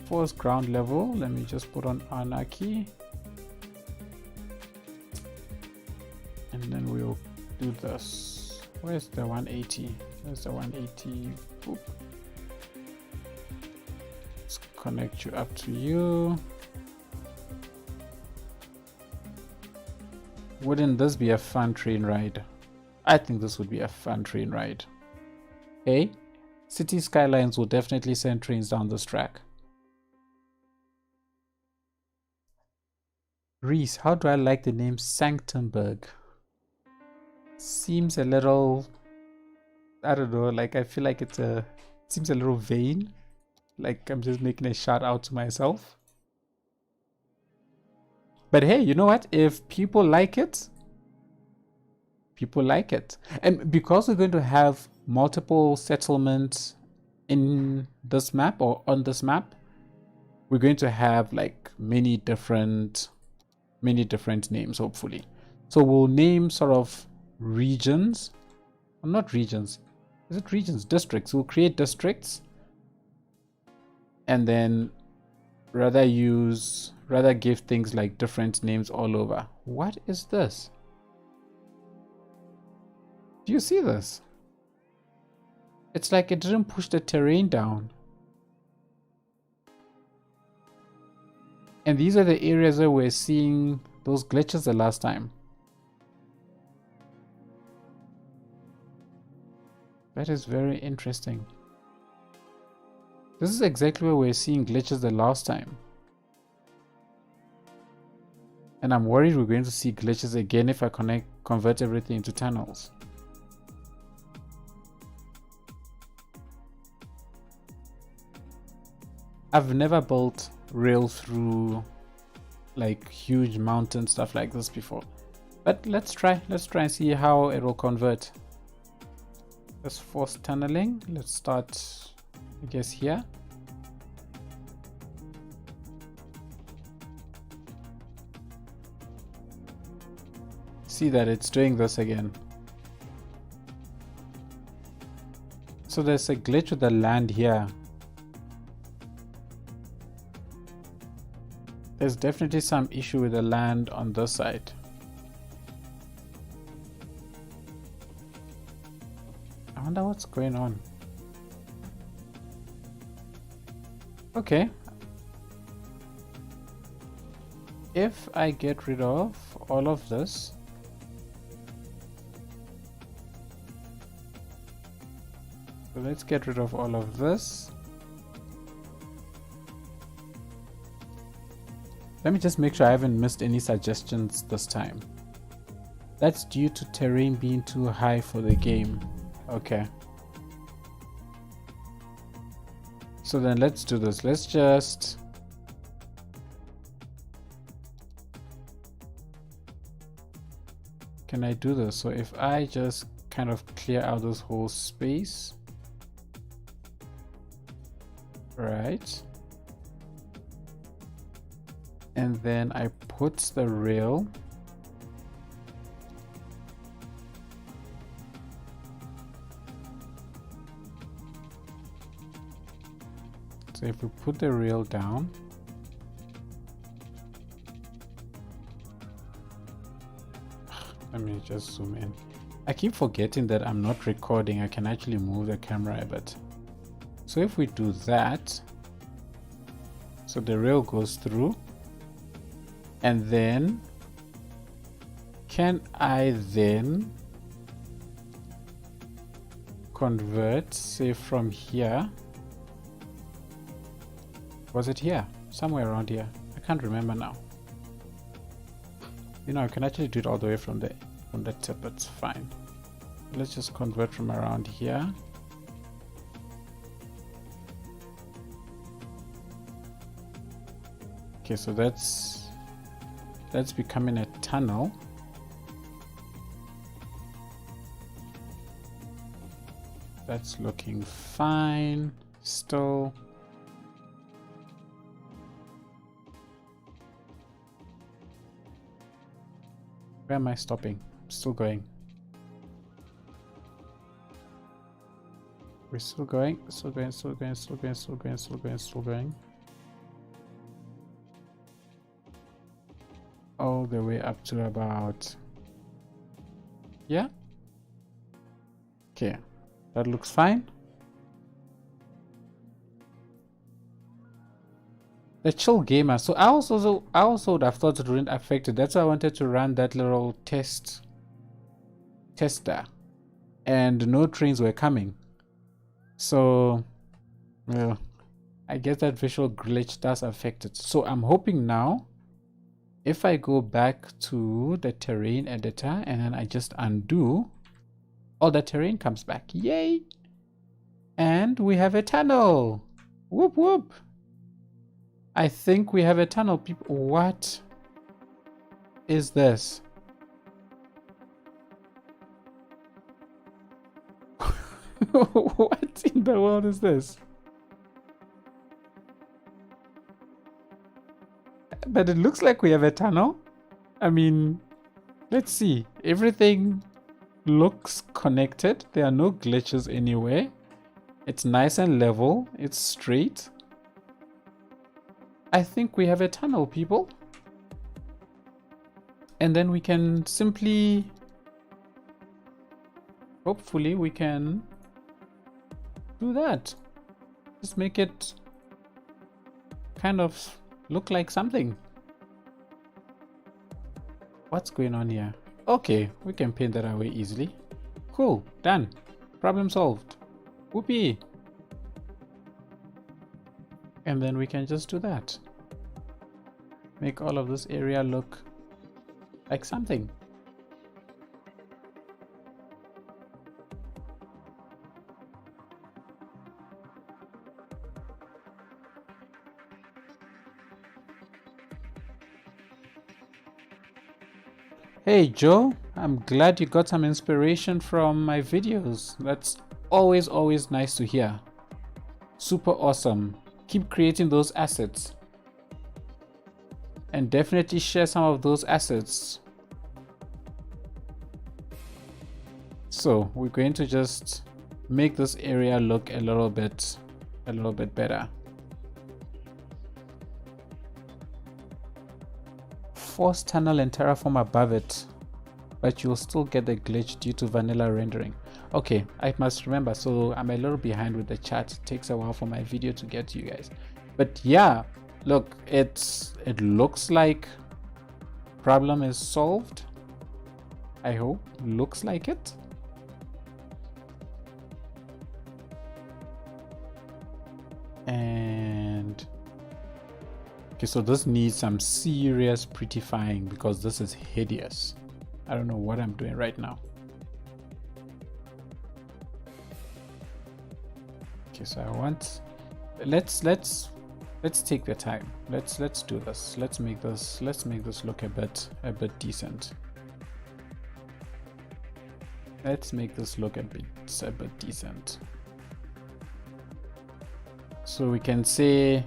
first ground level. Let me just put on anarchy. And then we'll do this. Where's the 180? Where's the 180? Boop. Let's connect you up to you. Wouldn't this be a fun train ride? I think this would be a fun train ride. Okay, City Skylines will definitely send trains down this track. Reese, how do I like the name Sanctumberg? Seems a little, I don't know, like I feel like it seems a little vain. Like I'm just making a shout out to myself. But hey, you know what? If people like it, people like it. And because we're going to have multiple settlements in this map or on this map, we're going to have like many different names, hopefully. So we'll name sort of regions, or not regions, is it regions? Districts. We'll create districts and then rather give things like different names all over. What is this? Do you see this? It's like it didn't push the terrain down. And these are the areas where we're seeing those glitches the last time. That is very interesting. This is exactly where we're seeing glitches the last time. And I'm worried we're going to see glitches again if I convert everything into tunnels. I've never built rail through like huge mountain stuff like this before. But let's try and see how it will convert. Let's force tunneling. Let's start, I guess, here. See that it's doing this again. So there's a glitch with the land here. There's definitely some issue with the land on this side. I wonder what's going on. Okay. If I get rid of all of this, so let's get rid of all of this. Let me just make sure I haven't missed any suggestions this time. That's due to terrain being too high for the game. Okay. So then let's do this. Let's just... Can I do this? So if I just kind of clear out this whole space. Right. And then I put the rail so if we put the rail down, let me just zoom in. I keep forgetting that I'm not recording. I can actually move the camera a bit. So if we do that, so the rail goes through. And then, can I then convert, say from here? Was it here? Somewhere around here. I can't remember now. You know, I can actually do it all the way from the tip. It's fine. Let's just convert from around here. Okay, so that's becoming a tunnel. That's looking fine still. Where am I stopping? Still going. We're still going, still going, still going, still going, still going, still going, still going. All the way up to about... Yeah? Okay, that looks fine. The chill gamer. So I also would have thought it wouldn't affect it. That's why I wanted to run that little tester. And no trains were coming. So, well, I guess that visual glitch does affect it. So I'm hoping now, if I go back to the terrain editor and then I just undo, all the terrain comes back. Yay! And we have a tunnel. Whoop whoop. I think we have a tunnel, people. What is this? What in the world is this? But it looks like we have a tunnel. I mean, let's see. Everything looks connected. There are no glitches anywhere. It's nice and level. It's straight. I think we have a tunnel, people. And then we can simply... Hopefully we can do that. Just make it kind of look like something. What's going on here? Okay, we can paint that away easily. Cool, done. Problem solved. Whoopee. And then we can just do that. Make all of this area look like something. Hey Joe, I'm glad you got some inspiration from my videos. That's always nice to hear. Super awesome. Keep creating those assets. And definitely share some of those assets. So we're going to just make this area look a little bit better. Force tunnel and terraform above it, but you'll still get the glitch due to vanilla rendering. Okay, I must remember, so I'm a little behind with the chat. It takes a while for my video to get to you guys. But yeah, look, it looks like problem is solved. I hope. Looks like it. And okay, so this needs some serious prettifying because this is hideous. I don't know what I'm doing right now. Okay, so I want, let's take the time. Let's do this. Let's make this look a bit decent. Let's make this look a bit decent. So we can say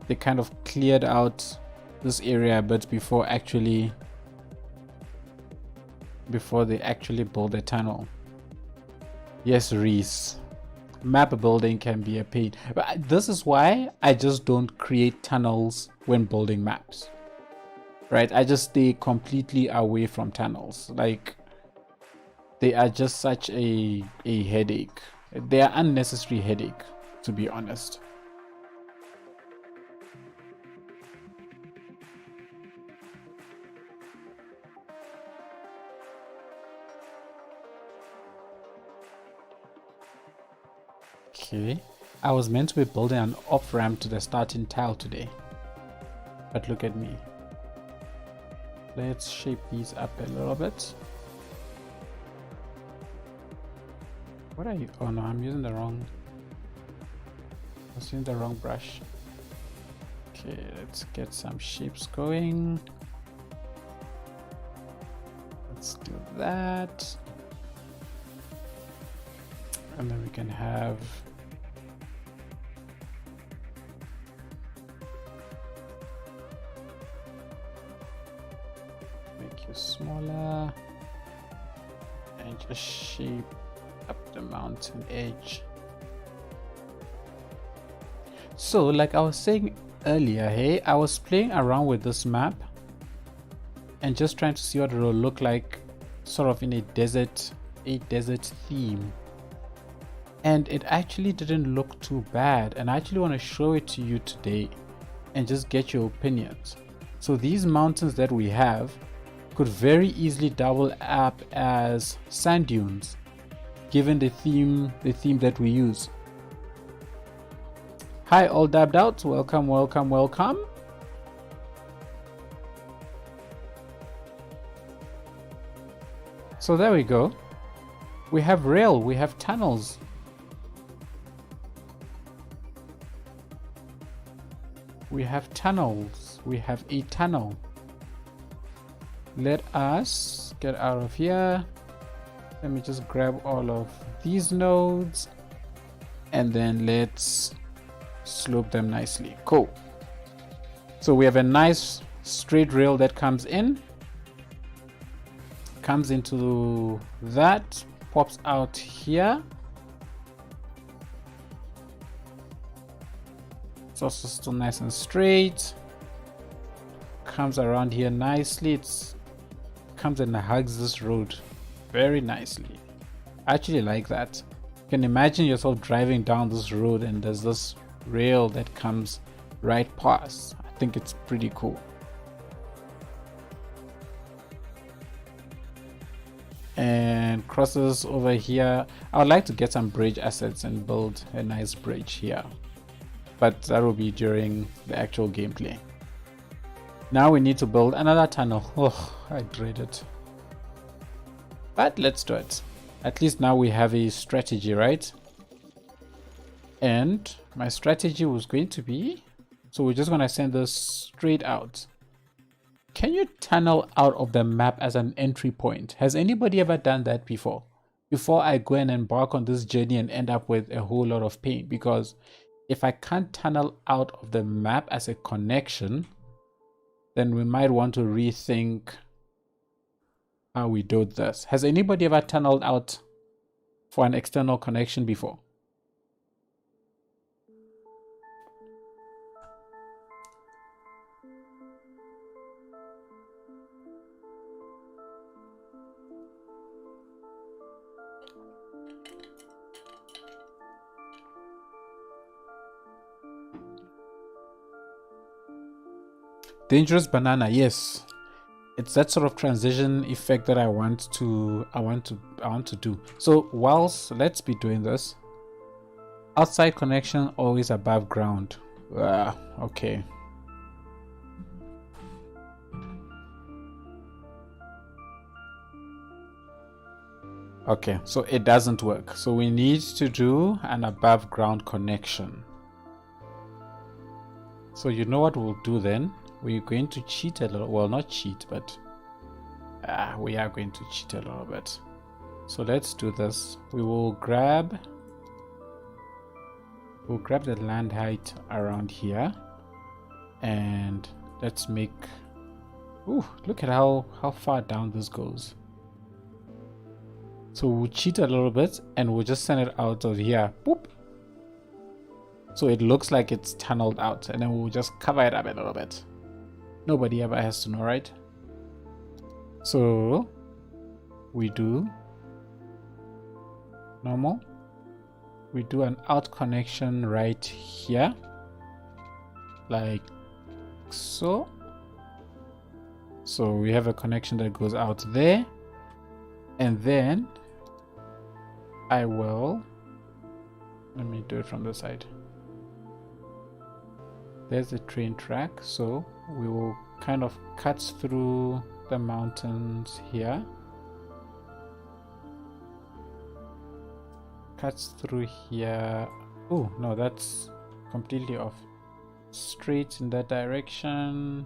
they kind of cleared out this area a bit before they actually build the tunnel. Yes, Reese. Map building can be a pain. But this is why I just don't create tunnels when building maps. Right? I just stay completely away from tunnels. Like, they are just such a headache. They are unnecessary headache, to be honest. Okay, I was meant to be building an off-ramp to the starting tile today, but look at me. Let's shape these up a little bit. What are you? Oh no, I'm using the wrong. I was using the wrong brush. Okay, let's get some shapes going. Let's do that. And then we can have make you small. just shape up the mountain edge. So like I was saying earlier, hey, I was playing around with this map and just trying to see what it will look like sort of in a desert theme, and it actually didn't look too bad, and I actually want to show it to you today and just get your opinions. So these mountains that we have could very easily double up as sand dunes given the theme that we use. Hi all dabbed out, welcome. So there we go. We have rail, we have tunnels. We have tunnels, we have a tunnel. Let us get out of here. Let me just grab all of these nodes and then let's slope them nicely. Cool. So we have a nice straight rail that comes into that, pops out here. It's also still nice and straight. Comes around here nicely. It comes and hugs this road very nicely. I actually like that. You can imagine yourself driving down this road and there's this rail that comes right past. I think it's pretty cool. And crosses over here. I would like to get some bridge assets and build a nice bridge here, but that will be during the actual gameplay. Now we need to build another tunnel. Oh, I dread it, but let's do it. At least now we have a strategy, right? And my strategy was going to be, so we're just going to send this straight out. Can you tunnel out of the map as an entry point? Has anybody ever done that before? Before I go and embark on this journey and end up with a whole lot of pain, because if I can't tunnel out of the map as a connection, then we might want to rethink how we do this. Has anybody ever tunneled out for an external connection before? Dangerous banana, yes. It's that sort of transition effect that I want to do. So whilst let's be doing this, outside connection always above ground. Okay. Okay, so it doesn't work. So we need to do an above ground connection. So you know what we'll do then? We're going to cheat a little. Well, not cheat, but we are going to cheat a little bit. So let's do this. We'll grab the land height around here, and let's make. Ooh, look at how far down this goes. So we'll cheat a little bit, and we'll just send it out of here. Boop. So it looks like it's tunneled out, and then we'll just cover it up a little bit. Nobody ever has to know, right? So we do normal. We do an out connection right here, like so. So we have a connection that goes out there, and then let me do it from the side. There's the train track, so we will kind of cut through the mountains here. Cuts through here. Oh no, that's completely off. Straight in that direction.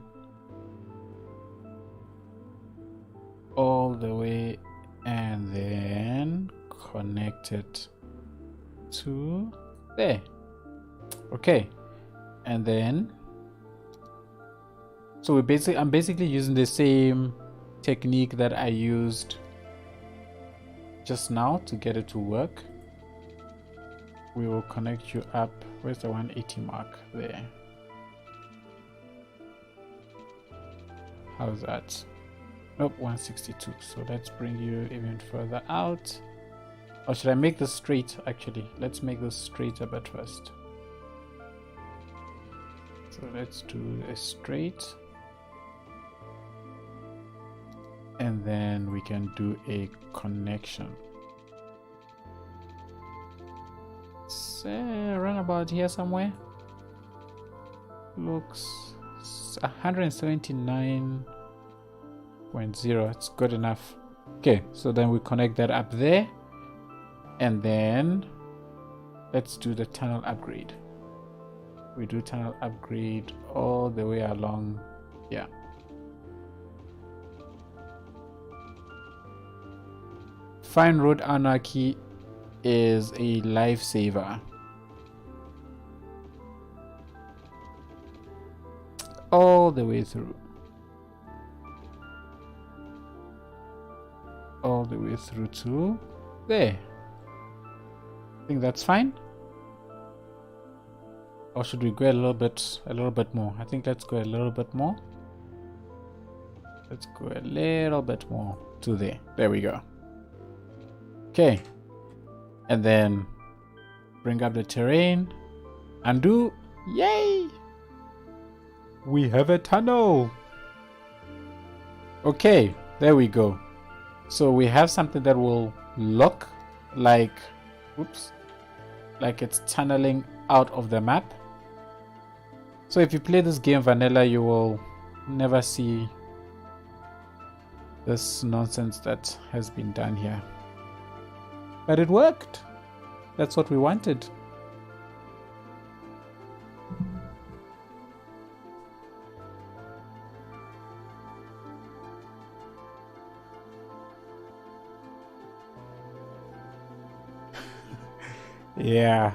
All the way, and then connect it to there. Okay. And then so I'm basically using the same technique that I used just now to get it to work. We will connect you up. Where's the 180 mark? There. How's that? Nope, 162. So let's bring you even further out. Or should I make this straight? Actually, let's make this straight a bit first. So let's do a straight. And then we can do a connection. Say run about here somewhere. Looks 179.0. It's good enough. Okay, so then we connect that up there. And then let's do the tunnel upgrade. We do tunnel upgrade all the way along. Yeah. Fine road anarchy is a lifesaver. All the way through. All the way through to there. I think that's fine. Or should we go a little bit more? I think let's go a little bit more. Let's go a little bit more to there. There we go. Okay. And then bring up the terrain. Undo. Yay! We have a tunnel. Okay, there we go. So we have something that will look like, oops, like it's tunneling out of the map. So if you play this game vanilla, you will never see this nonsense that has been done here. But it worked. That's what we wanted. Yeah.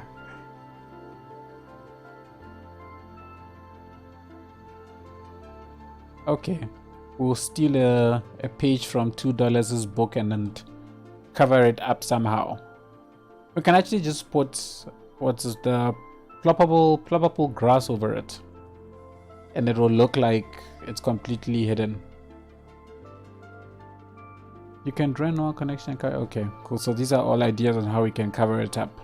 Okay. We'll steal a page from $2's book and then cover it up somehow. We can actually just put what's the ploppable grass over it, and it will look like it's completely hidden. You can draw no connection. Okay, cool. So these are all ideas on how we can cover it up.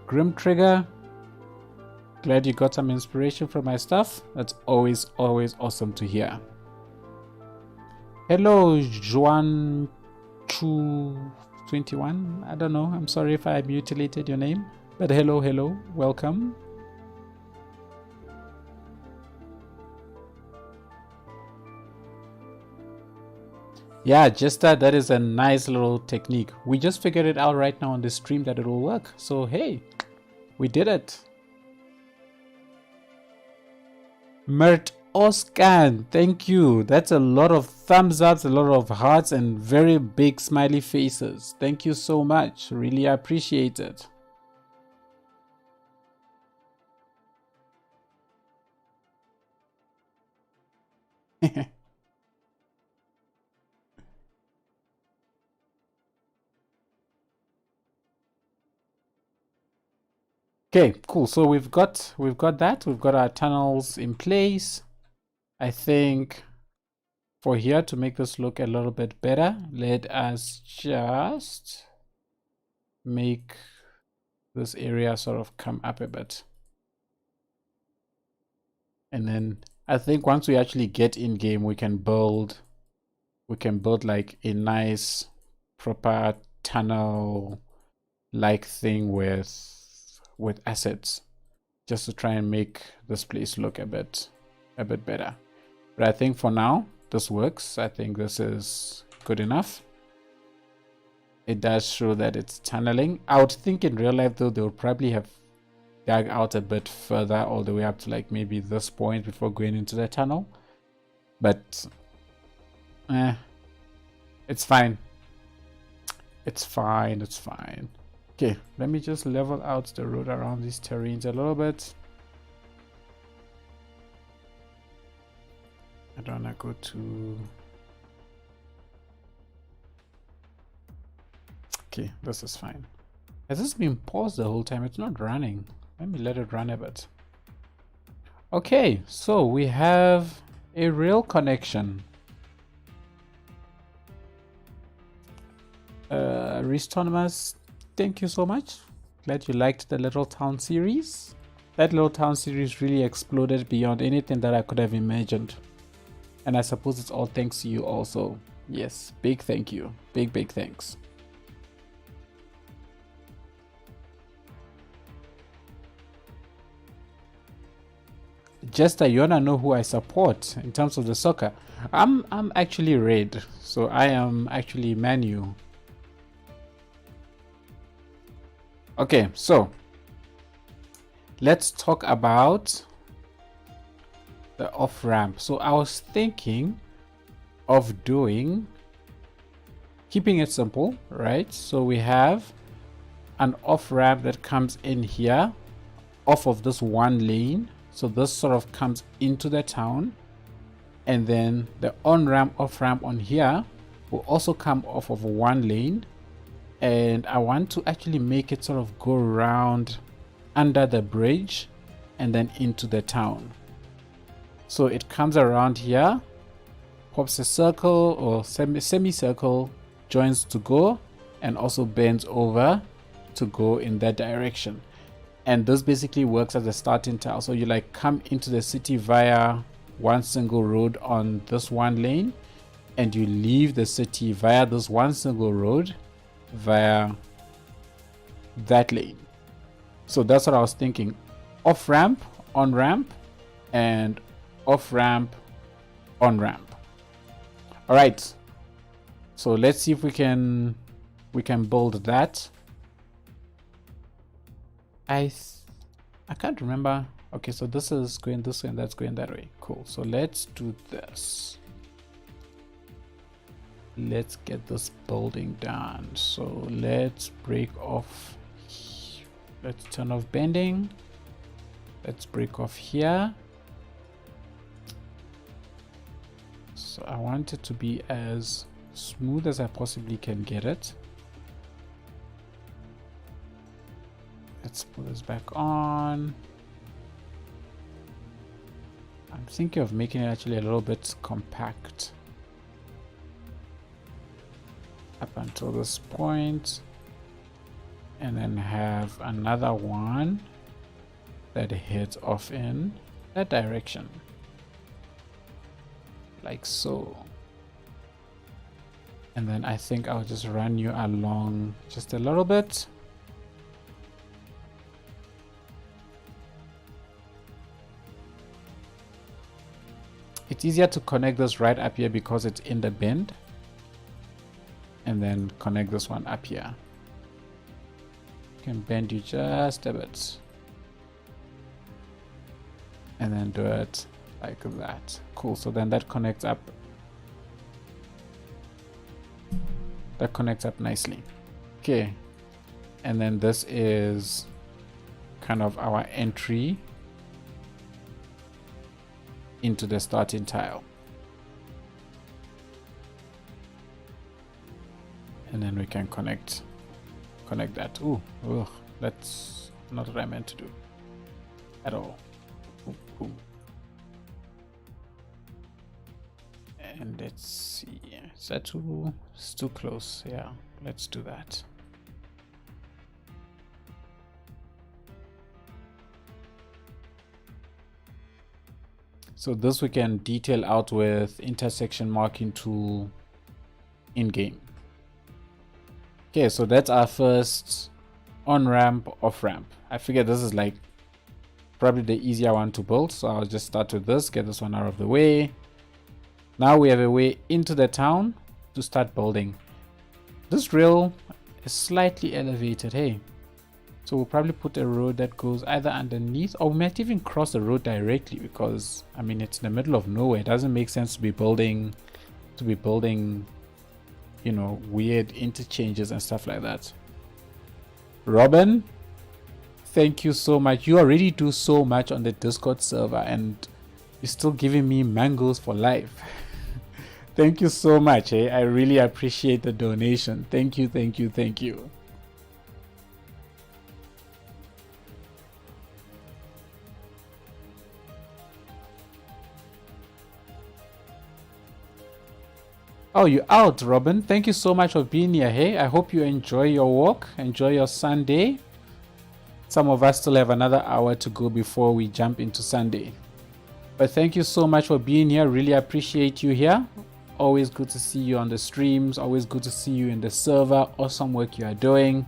Grim Trigger. Glad you got some inspiration from my stuff. That's always awesome to hear. Hello, Juan Chu 21. I don't know. I'm sorry if I mutilated your name, but hello, welcome. Yeah, just that is a nice little technique. We just figured it out right now on the stream that it will work. So hey, we did it. Mert Oscan, thank you. That's a lot of thumbs ups, a lot of hearts, and very big smiley faces. Thank you so much. Really appreciate it. Okay, cool. So we've got that. We've got our tunnels in place. I think for here to make this look a little bit better, let us just make this area sort of come up a bit. And then I think once we actually get in game, we can build like a nice proper tunnel like thing with assets, just to try and make this place look a bit better. But I think for now this works. I think this is good enough. It does show that it's tunneling. I would think in real life though they would probably have dug out a bit further, all the way up to like maybe this point before going into the tunnel. But it's fine. It's fine. Okay, let me just level out the road around these terrains a little bit. I don't want to go to... Okay, this is fine. Has this been paused the whole time? It's not running. Let me let it run a bit. Okay, so we have a real connection. Restonomus, thank you so much. Glad you liked the Little Town series. That Little Town series really exploded beyond anything that I could have imagined. And I suppose it's all thanks to you also. Yes, big thank you. Big thanks. Jester, you wanna know who I support in terms of the soccer? I'm actually red, so I am actually Man U. Okay, so let's talk about the off ramp. So I was thinking of keeping it simple, right? So we have an off ramp that comes in here off of this one lane. So this sort of comes into the town, and then the on ramp, off ramp on here will also come off of one lane. And I want to actually make it sort of go around under the bridge and then into the town. So it comes around here, pops a circle or semicircle, joins to go, and also bends over to go in that direction. And this basically works as a starting tile. So you like come into the city via one single road on this one lane, and you leave the city via this one single road via that lane. So that's what I was thinking. Off ramp, on ramp, and off ramp, on ramp. All right. So let's see if we can build that. I can't remember. Okay, so this is going this way and that's going that way. Cool. So let's do this. Let's get this building done. So let's break off. Let's turn off bending. Let's break off here. So I want it to be as smooth as I possibly can get it. Let's put this back on. I'm thinking of making it actually a little bit compact up until this point, and then have another one that heads off in that direction, like so. And then I think I'll just run you along just a little bit. It's easier to connect this right up here because it's in the bend, and then connect this one up here. Can bend you just a bit, and then do it like that. Cool. So then that connects up. That connects up nicely. Okay, and then this is kind of our entry into the starting tile. And then we can connect that. Ooh, that's not what I meant to do at all. Ooh. And let's see, is that too, it's too close? Yeah, let's do that. So this we can detail out with intersection marking tool in game. Okay, so that's our first on ramp, off ramp. I figured this is like probably the easier one to build, so I'll just start with this, get this one out of the way. Now we have a way into the town to start building. This rail is slightly elevated, hey. So we'll probably put a road that goes either underneath, or we might even cross the road directly, because I mean it's in the middle of nowhere. It doesn't make sense to be building, you know, weird interchanges and stuff like that. Robin, thank you so much. You already do so much on the Discord server, and You're still giving me mangoes for life. Thank you so much. I really appreciate the donation. Thank you, thank you, thank you. Oh, you're out, Robin. Thank you so much for being here. Hey, I hope you enjoy your walk, enjoy your Sunday. Some of us still have another hour to go before we jump into Sunday. But thank you so much for being here. Really appreciate you here. Always good to see you on the streams. Always good to see you in the server. Awesome work you are doing.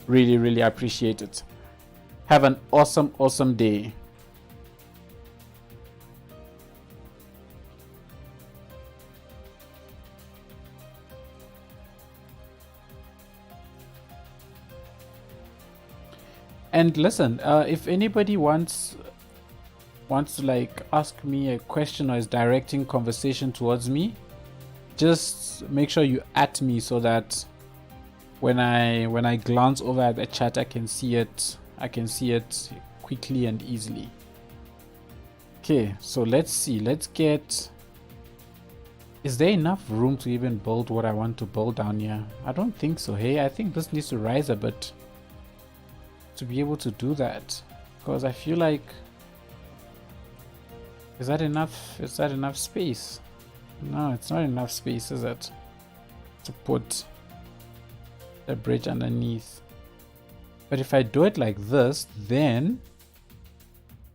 Really, really appreciate it. Have an awesome, awesome day. And listen, if anybody wants to like ask me a question or is directing conversation towards me, just make sure you at me so that when I glance over at the chat, I can see it quickly and easily. Okay, so let's see. Let's get. Is there enough room to even build what I want to build down here? I don't think so. Hey, I think this needs to rise a bit to be able to do that, because I feel like, is that enough space? No, it's not enough space, is it, to put the bridge underneath? But if I do it like this, then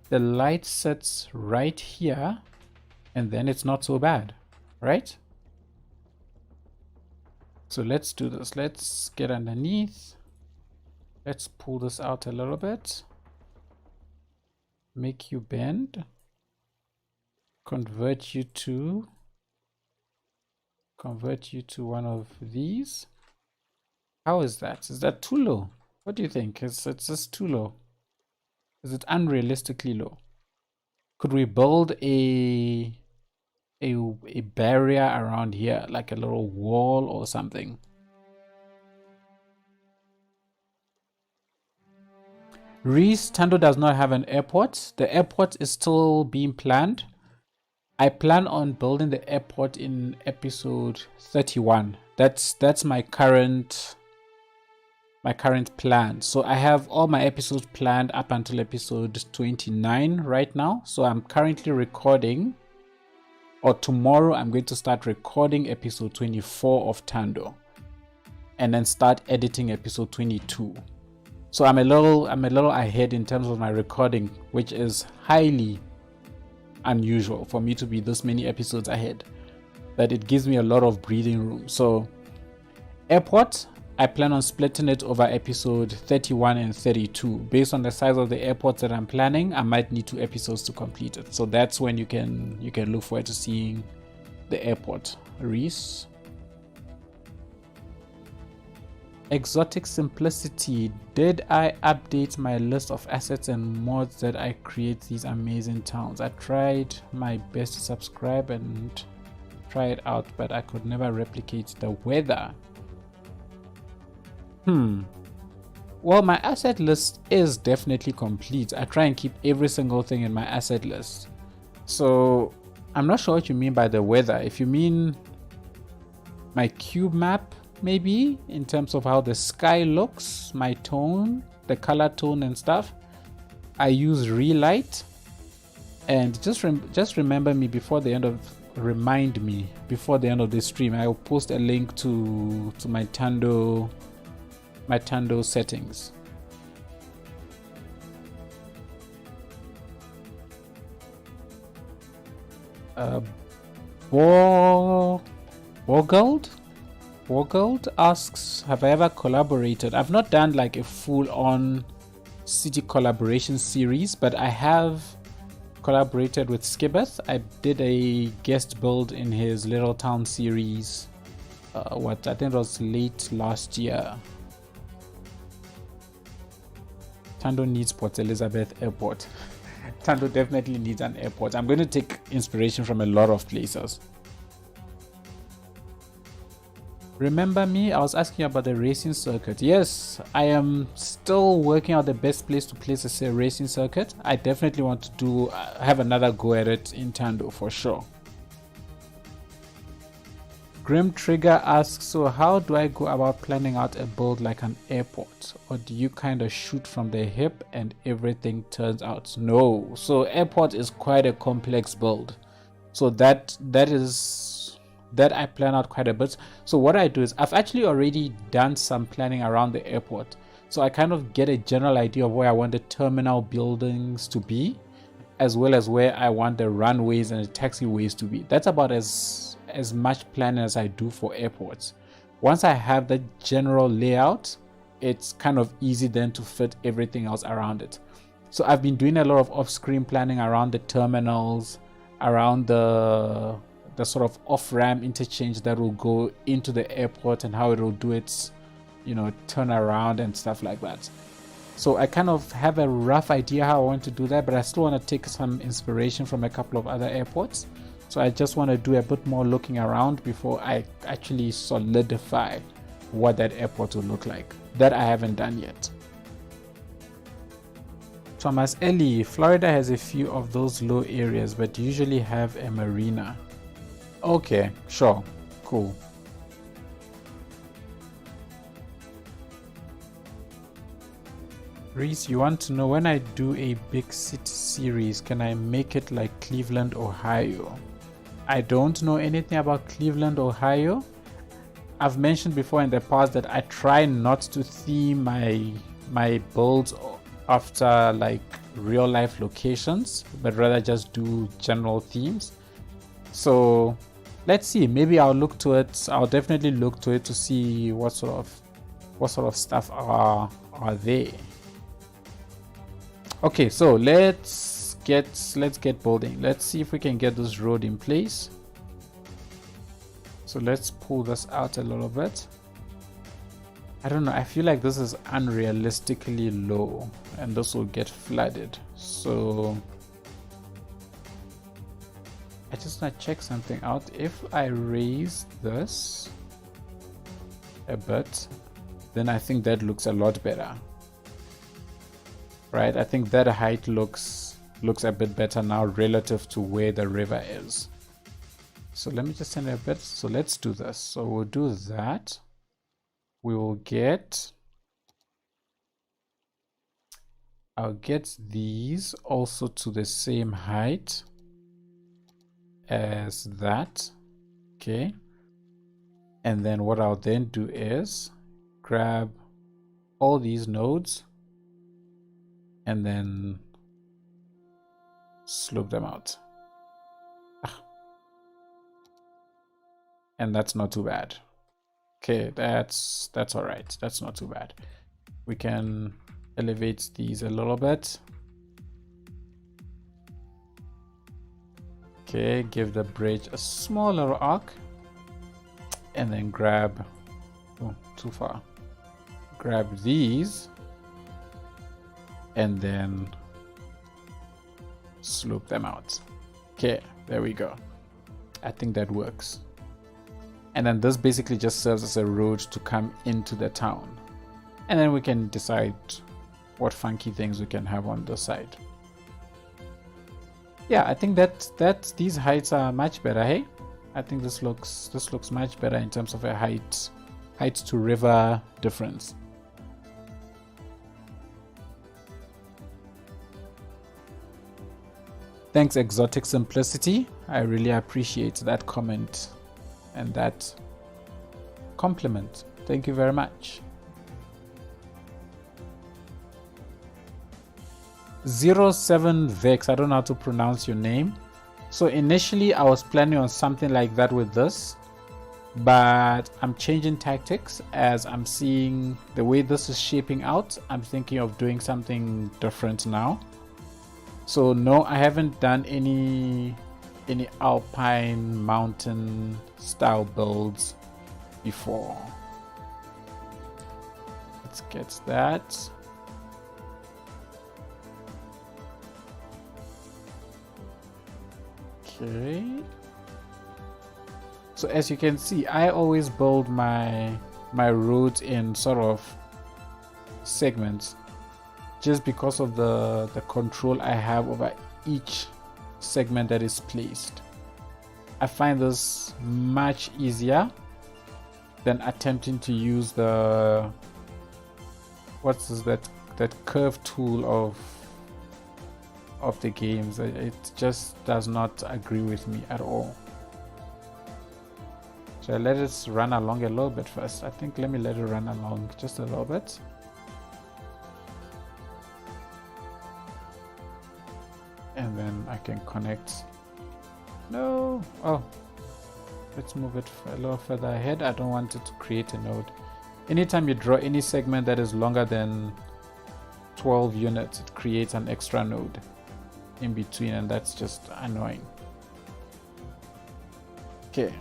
the light sits right here and then it's not so bad, right? So let's do this. Let's get underneath. Let's pull this out a little bit. Make you bend. Convert you to one of these. How is that? Is that too low? What do you think? It's just too low. Is it unrealistically low? Could we build a barrier around here, like a little wall or something? Reese, Tando does not have an airport. The airport is still being planned. I plan on building the airport in episode 31. That's my current plan. So I have all my episodes planned up until episode 29 right now. So I'm currently recording, or tomorrow I'm going to start recording episode 24 of Tando and then start editing episode 22. So I'm a little ahead in terms of my recording, which is highly unusual for me to be this many episodes ahead. But it gives me a lot of breathing room. So airport, I plan on splitting it over episode 31 and 32. Based on the size of the airports that I'm planning, I might need 2 episodes to complete it. So that's when you can look forward to seeing the airport. Reese. Exotic Simplicity. Did I update my list of assets and mods that I create these amazing towns? I tried my best to subscribe and try it out, but I could never replicate the weather. Well, my asset list is definitely complete. I try and keep every single thing in my asset list. So I'm not sure what you mean by the weather. If you mean my cube map, maybe in terms of how the sky looks, my tone, the color tone and stuff, I use relight. And just remember me before the end of remind me before the end of the stream. I will post a link to my Tando settings. Wargold asks, have I ever collaborated? I've not done like a full-on city collaboration series, but I have collaborated with Skibbeth. I did a guest build in his Little Town series. I think it was late last year. Tando needs Port Elizabeth Airport. Tando definitely needs an airport. I'm going to take inspiration from a lot of places. Remember me? I was asking about the racing circuit. Yes, I am still working out the best place to place a racing circuit. I definitely want to do have another go at it in Tando for sure. Grim Trigger asks, so how do I go about planning out a build like an airport? Or do you kind of shoot from the hip and everything turns out? No. So airport is quite a complex build. So that I plan out quite a bit. So what I do is I've actually already done some planning around the airport. So I kind of get a general idea of where I want the terminal buildings to be, as well as where I want the runways and the taxiways to be. That's about as much planning as I do for airports. Once I have the general layout, it's kind of easy then to fit everything else around it. So I've been doing a lot of off-screen planning around the terminals, around the sort of off-ramp interchange that will go into the airport and how it will do its, turn around and stuff like that. So I kind of have a rough idea how I want to do that, but I still want to take some inspiration from a couple of other airports. So I just want to do a bit more looking around before I actually solidify what that airport will look like. That I haven't done yet. Thomas Ellie, Florida has a few of those low areas, but usually have a marina. Okay, sure, cool. Reese, you want to know, when I do a big city series, can I make it like Cleveland, Ohio? I don't know anything about Cleveland, Ohio. I've mentioned before in the past that I try not to theme my builds after like real life locations, but rather just do general themes. So let's see, maybe I'll look to it. I'll definitely look to it to see what sort of stuff are there. Okay, so let's get building. Let's see if we can get this road in place. So let's pull this out a little bit. I don't know, I feel like this is unrealistically low and this will get flooded. So I just want to check something out. If I raise this a bit, then I think that looks a lot better. Right, I think that height looks a bit better now relative to where the river is. So let me just send it a bit. So let's do this. So we'll do that. We will get, I'll get these also to the same height as that. Okay. And then what I'll then do is grab all these nodes and then slope them out. And that's not too bad. Okay, that's all right. That's not too bad. We can elevate these a little bit. Okay, give the bridge a small little arc and then grab, oh, too far. Grab these and then slope them out. Okay, there we go. I think that works. And then this basically just serves as a road to come into the town. And then we can decide what funky things we can have on the side. Yeah, I think that these heights are much better, hey? I think this looks much better in terms of a height to river difference. Thanks, Exotic Simplicity. I really appreciate that comment and that compliment. Thank you very much. 07 Vex, I don't know how to pronounce your name. So initially I was planning on something like that with this, but I'm changing tactics as I'm seeing the way this is shaping out. I'm thinking of doing something different now. So no, I haven't done any alpine mountain style builds before. Let's get that. Okay. So as you can see, I always build my roads in sort of segments, just because of the control I have over each segment that is placed. I find this much easier than attempting to use the that curve tool of the games. It just does not agree with me at all. So I let it run along a little bit first. I think let me let it run along just a little bit. And then I can connect. No. Oh, let's move it a little further ahead. I don't want it to create a node. Anytime you draw any segment that is longer than 12 units, it creates an extra node in between, and that's just annoying. Okay.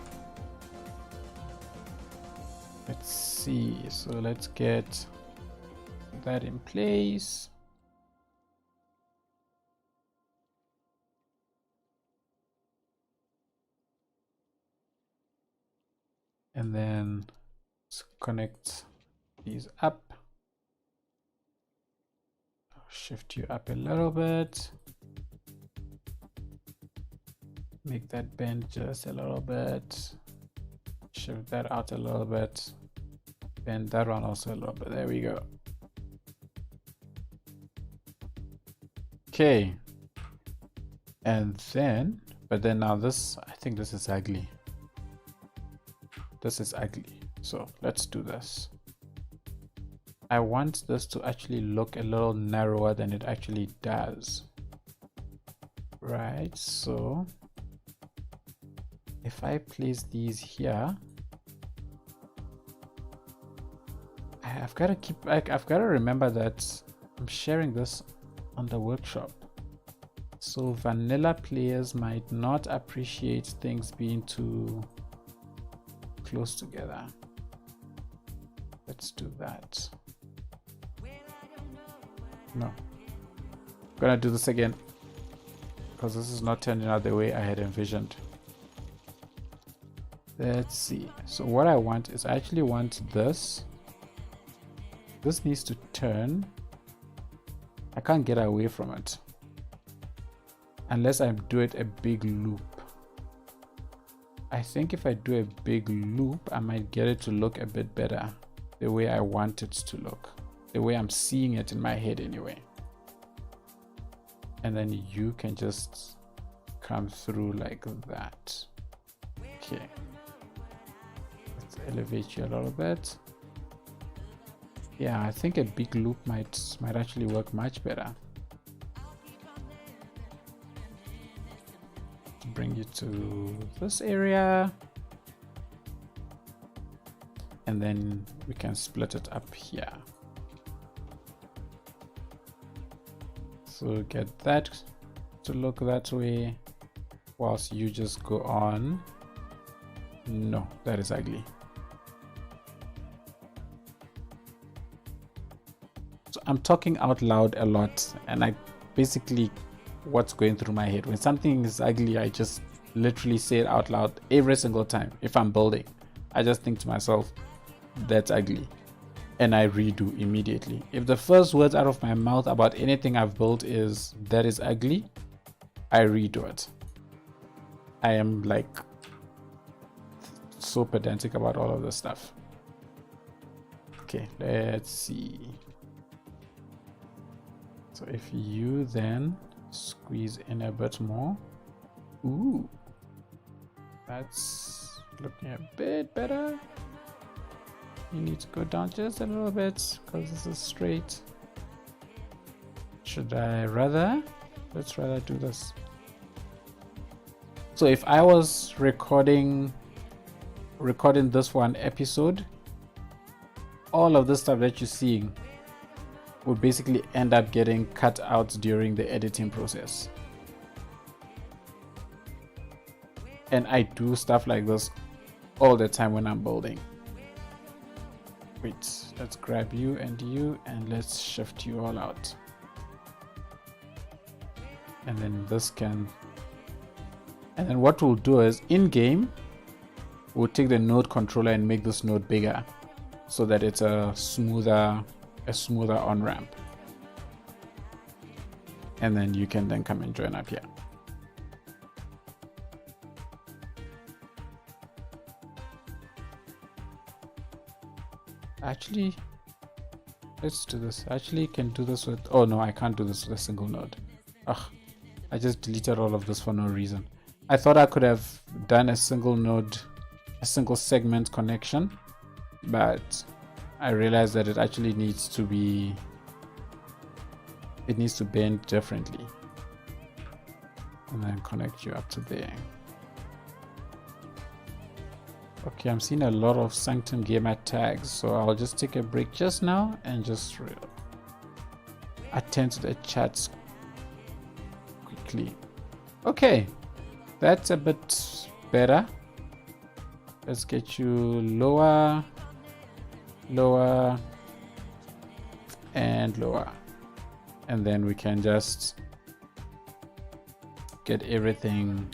Let's see. So let's get that in place. And then let's connect these up. I'll shift you up a little bit. Make that bend just a little bit. Shift that out a little bit. Bend that one also a little bit. There we go. Okay. And then, but then now this, I think this is ugly. This is ugly. So let's do this. I want this to actually look a little narrower than it actually does. Right, so if I place these here, I've got to remember that I'm sharing this on the workshop. So vanilla players might not appreciate things being too close together. Let's do that. No, I'm gonna do this again because this is not turning out the way I had envisioned. Let's see. So what I want is I actually want this. This needs to turn. I can't get away from it unless I do it a big loop. I think if I do a big loop, I might get it to look a bit better, the way I want it to look, the way I'm seeing it in my head anyway. And then you can just come through like that. Okay. Let's elevate you a little bit. Yeah, I think a big loop might actually work much better. Bring you to this area, and then we can split it up here. So get that to look that way whilst you just go on. No, that is ugly. So I'm talking out loud a lot, and I basically what's going through my head. When something is ugly, I just literally say it out loud every single time. If I'm building, I just think to myself, that's ugly, and I redo immediately. If the first words out of my mouth about anything I've built is that is ugly, I redo it. I am like so pedantic about all of this stuff. Okay, let's see. So if you then squeeze in a bit more. Ooh, that's looking a bit better. You need to go down just a little bit because this is straight. Should I rather? Let's rather do this. So if I was recording this for an episode, all of this stuff that you're seeing would basically end up getting cut out during the editing process. And I do stuff like this all the time when I'm building. Wait, let's grab you, and let's shift you all out. And then this can, and then what we'll do is in game, we'll take the node controller and make this node bigger so that it's a smoother on-ramp. And then you can then come and join up here. Actually, let's do this. Actually, can do this with, oh no, I can't do this with a single node. Ugh, I just deleted all of this for no reason. I thought I could have done a single node, a single segment connection, but I realized that it actually needs to be, it needs to bend differently. And then connect you up to there. Okay, I'm seeing a lot of Sanctum Gamer tags, so I'll just take a break just now and just attend to the chats quickly. Okay, that's a bit better. Let's get you lower, lower, and lower. And then we can just get everything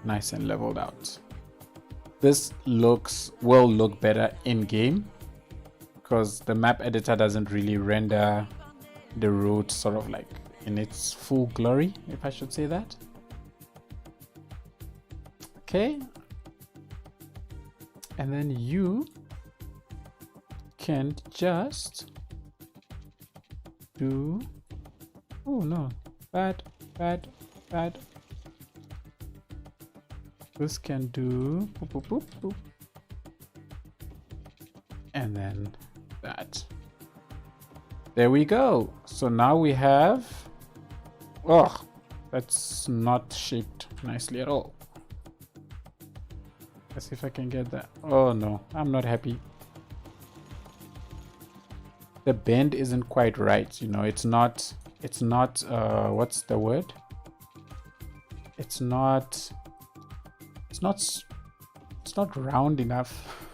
nice and leveled out. This will look better in game because the map editor doesn't really render the road sort of like in its full glory, if I should say that. Okay. And then you can just do, oh no, bad. This can do boop, boop, boop, boop. And then that. There we go. So now we have, oh, that's not shaped nicely at all. Let's see if I can get that. Oh no, I'm not happy. The bend isn't quite right, you know, it's not what's the word? It's not round enough.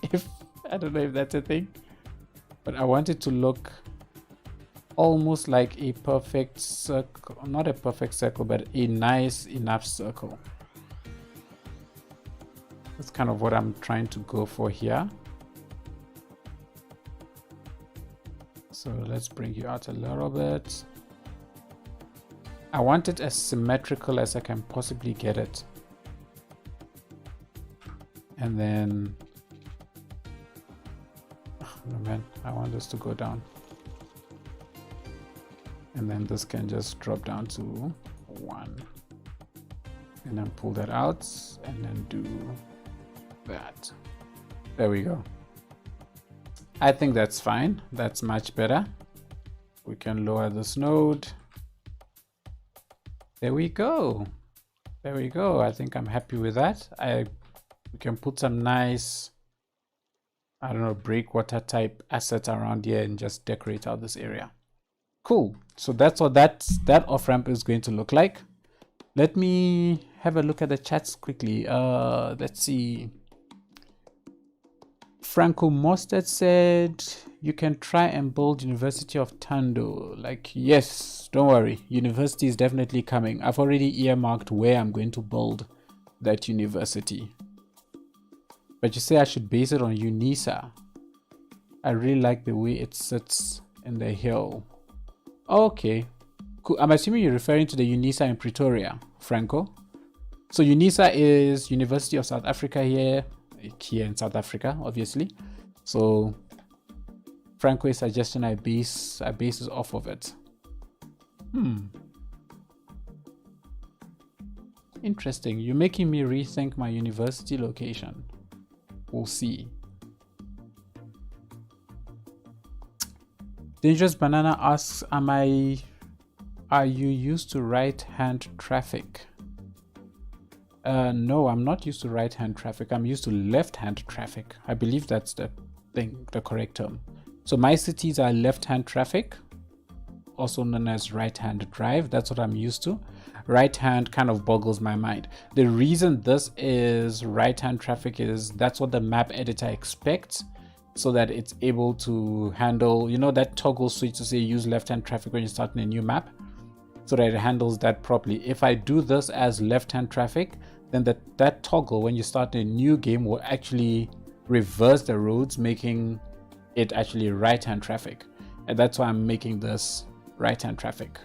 If I don't know if that's a thing, but I want it to look almost like a perfect circle, not a perfect circle, but a nice enough circle. That's kind of what I'm trying to go for here. So let's bring you out a little bit. I want it as symmetrical as I can possibly get it. And then, oh no man, I want this to go down. And then this can just drop down to 1. And then pull that out and then do that. There we go. I think that's fine. That's much better. We can lower this node. There we go. There we go. I think I'm happy with that. We can put some nice, I don't know, breakwater type assets around here and just decorate out this area. Cool. So that's what that off-ramp is going to look like. Let me have a look at the chats quickly. Let's see. Franco Mostert said you can try and build University of Tando. Like, yes, don't worry. University is definitely coming. I've already earmarked where I'm going to build that university. But you say I should base it on UNISA. I really like the way it sits in the hill. Okay, cool. I'm assuming you're referring to the UNISA in Pretoria, Franco. So UNISA is University of South Africa here in South Africa, obviously. So Franco is suggesting I base it off of it. Interesting. You're making me rethink my university location. We'll see. Dangerous Banana asks, are you used to right-hand traffic? No, I'm not used to right-hand traffic. I'm used to left-hand traffic. I believe that's the thing, the correct term. So my cities are left-hand traffic, also known as right-hand drive. That's what I'm used to. Right-hand kind of boggles my mind. The reason this is right-hand traffic is that's what the map editor expects, so that it's able to handle, you know, that toggle switch to say use left-hand traffic when you're starting a new map, so that it handles that properly. If I do this as left-hand traffic, then that toggle when you start a new game will actually reverse the roads, making it actually right-hand traffic. And that's why I'm making this right-hand traffic.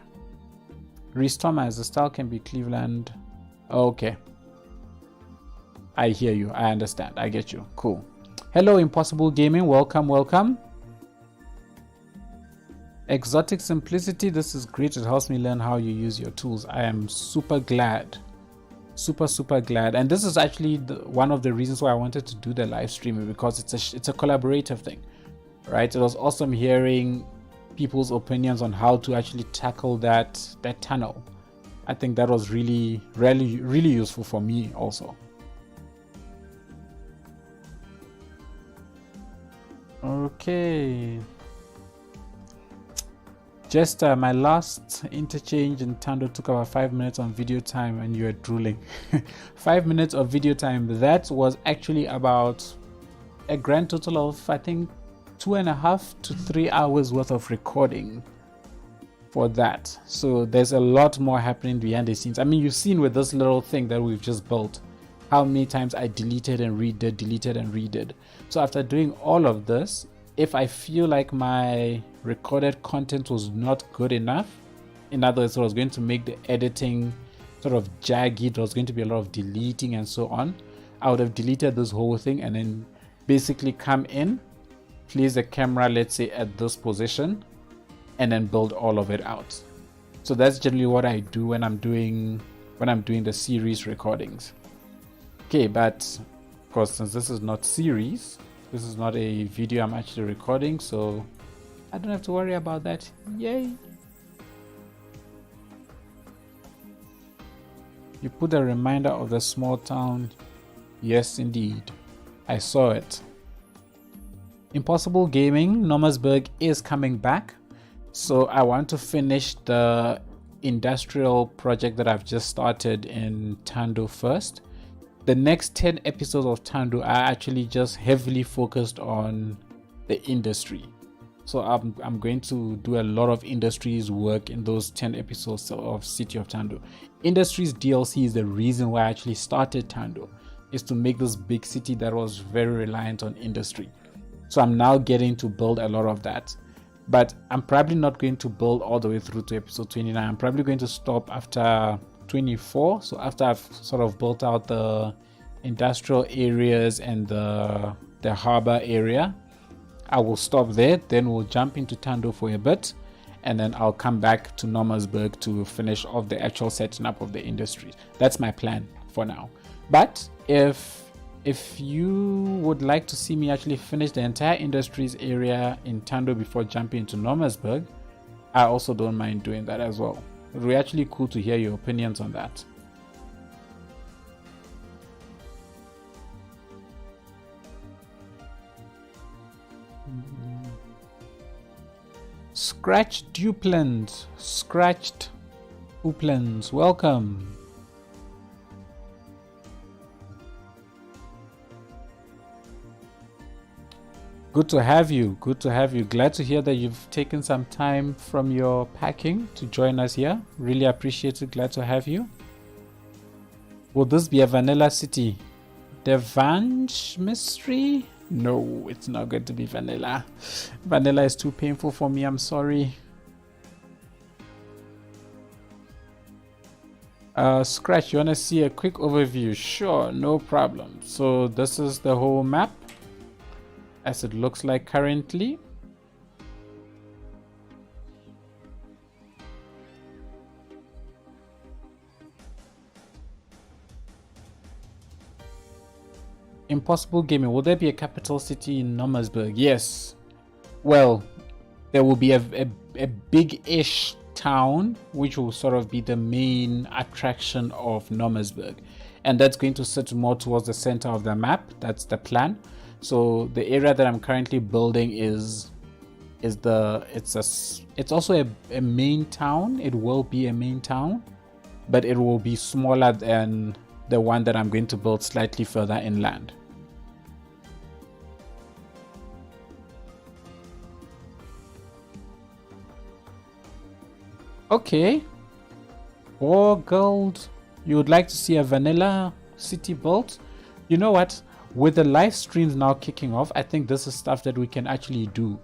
Restormer as the style can be Cleveland. Okay. I hear you. I understand. I get you. Cool. Hello, Impossible Gaming. Welcome, welcome. Exotic Simplicity. This is great. It helps me learn how you use your tools. I am super glad. Super glad. And this is actually one of the reasons why I wanted to do the live streaming, because it's a collaborative thing, right? It was awesome hearing people's opinions on how to actually tackle that tunnel. I think that was really useful for me also. Okay. Just my last interchange in Tando took about 5 minutes on video time and you were drooling. 5 minutes of video time. That was actually about a grand total of, I think, 2.5 to 3 hours worth of recording for that. So there's a lot more happening behind the scenes. I mean, you've seen with this little thing that we've just built how many times I deleted and redid. So after doing all of this, if I feel like my recorded content was not good enough, in other words, I was going to make the editing sort of jagged, there was going to be a lot of deleting and so on, I would have deleted this whole thing and then basically come in, place the camera, let's say at this position, and then build all of it out. So that's generally what I do when I'm doing the series recordings. Okay, but of course, since this is not series, this is not a video I'm actually recording, so I don't have to worry about that. Yay! You put a reminder of the small town. Yes, indeed. I saw it. Impossible Gaming, Nomersburg is coming back. So I want to finish the industrial project that I've just started in Tando first. The next 10 episodes of Tando are actually just heavily focused on the industry. So I'm going to do a lot of industries work in those 10 episodes of City of Tando. Industries DLC is the reason why I actually started Tando, is to make this big city that was very reliant on industry. So I'm now getting to build a lot of that. But I'm probably not going to build all the way through to episode 29. I'm probably going to stop after 24. So after I've sort of built out the industrial areas and the harbor area, I will stop there. Then we'll jump into Tando for a bit, and then I'll come back to Nomersburg to finish off the actual setting up of the industries. That's my plan for now. But if you would like to see me actually finish the entire industries area in Tando before jumping into Nomersburg, I also don't mind doing that as well. It would be actually cool to hear your opinions on that. Scratched Duplins, Scratched Duplins, welcome. Good to have you. Good to have you. Glad to hear that you've taken some time from your packing to join us here. Really appreciate it. Glad to have you. Will this be a vanilla city? The Vange mystery? No, it's not going to be vanilla. Vanilla is too painful for me. I'm sorry. Scratch, you want to see a quick overview? Sure, no problem. So this is the whole map as it looks like currently. Impossible Gaming, will there be a capital city in Nomersburg? Yes. Well, there will be a big-ish town which will sort of be the main attraction of Nomersburg, and that's going to sit more towards the center of the map. That's the plan. So the area that I'm currently building it's also a main town. It will be a main town, but it will be smaller than the one that I'm going to build slightly further inland. Okay. Or gold. You would like to see a vanilla city built. You know what? With the live streams now kicking off, I think this is stuff that we can actually do,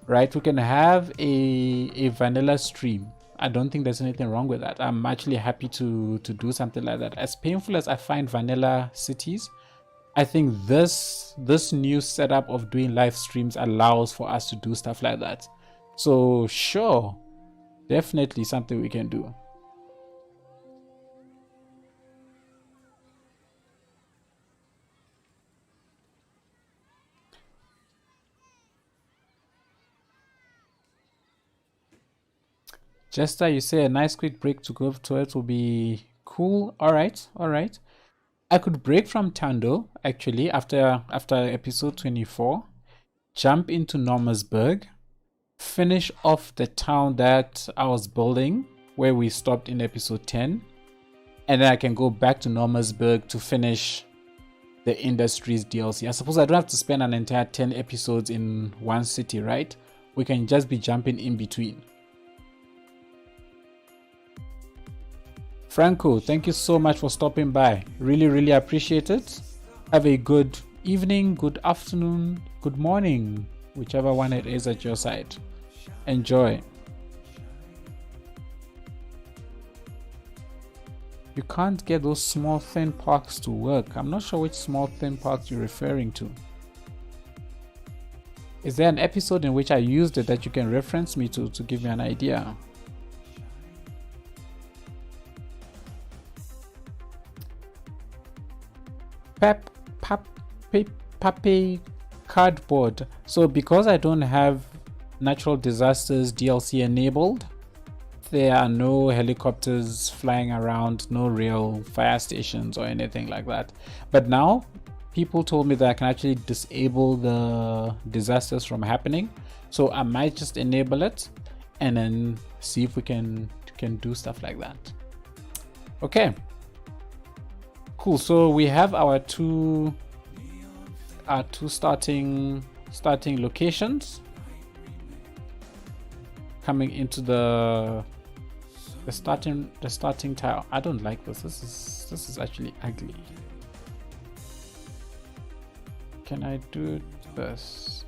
right? We can have a vanilla stream. I don't think there's anything wrong with that. I'm actually happy to do something like that. As painful as I find vanilla cities, I think this new setup of doing live streams allows for us to do stuff like that. So sure, definitely something we can do. Jester, you say a nice quick break to go to it will be cool. All right. I could break from Tando actually after episode 24, jump into Normersburg, finish off the town that I was building where we stopped in episode 10, and then I can go back to Normersburg to finish the Industries DLC. I suppose I don't have to spend an entire 10 episodes in one city, right? We can just be jumping in between. Franco, thank you so much for stopping by. Really appreciate it. Have a good evening, good afternoon, good morning, whichever one it is at your side. Enjoy. You can't get those small thin parks to work. I'm not sure which small thin parks you're referring to. Is there an episode in which I used it that you can reference me to give me an idea? Pape cardboard. So because I don't have natural disasters DLC enabled, there are no helicopters flying around, no real fire stations or anything like that. But now people told me that I can actually disable the disasters from happening, so I might just enable it and then see if we can do stuff like that. Okay, cool. So we have our two starting locations coming into the starting tile. I don't like this. This is actually ugly. Can I do this?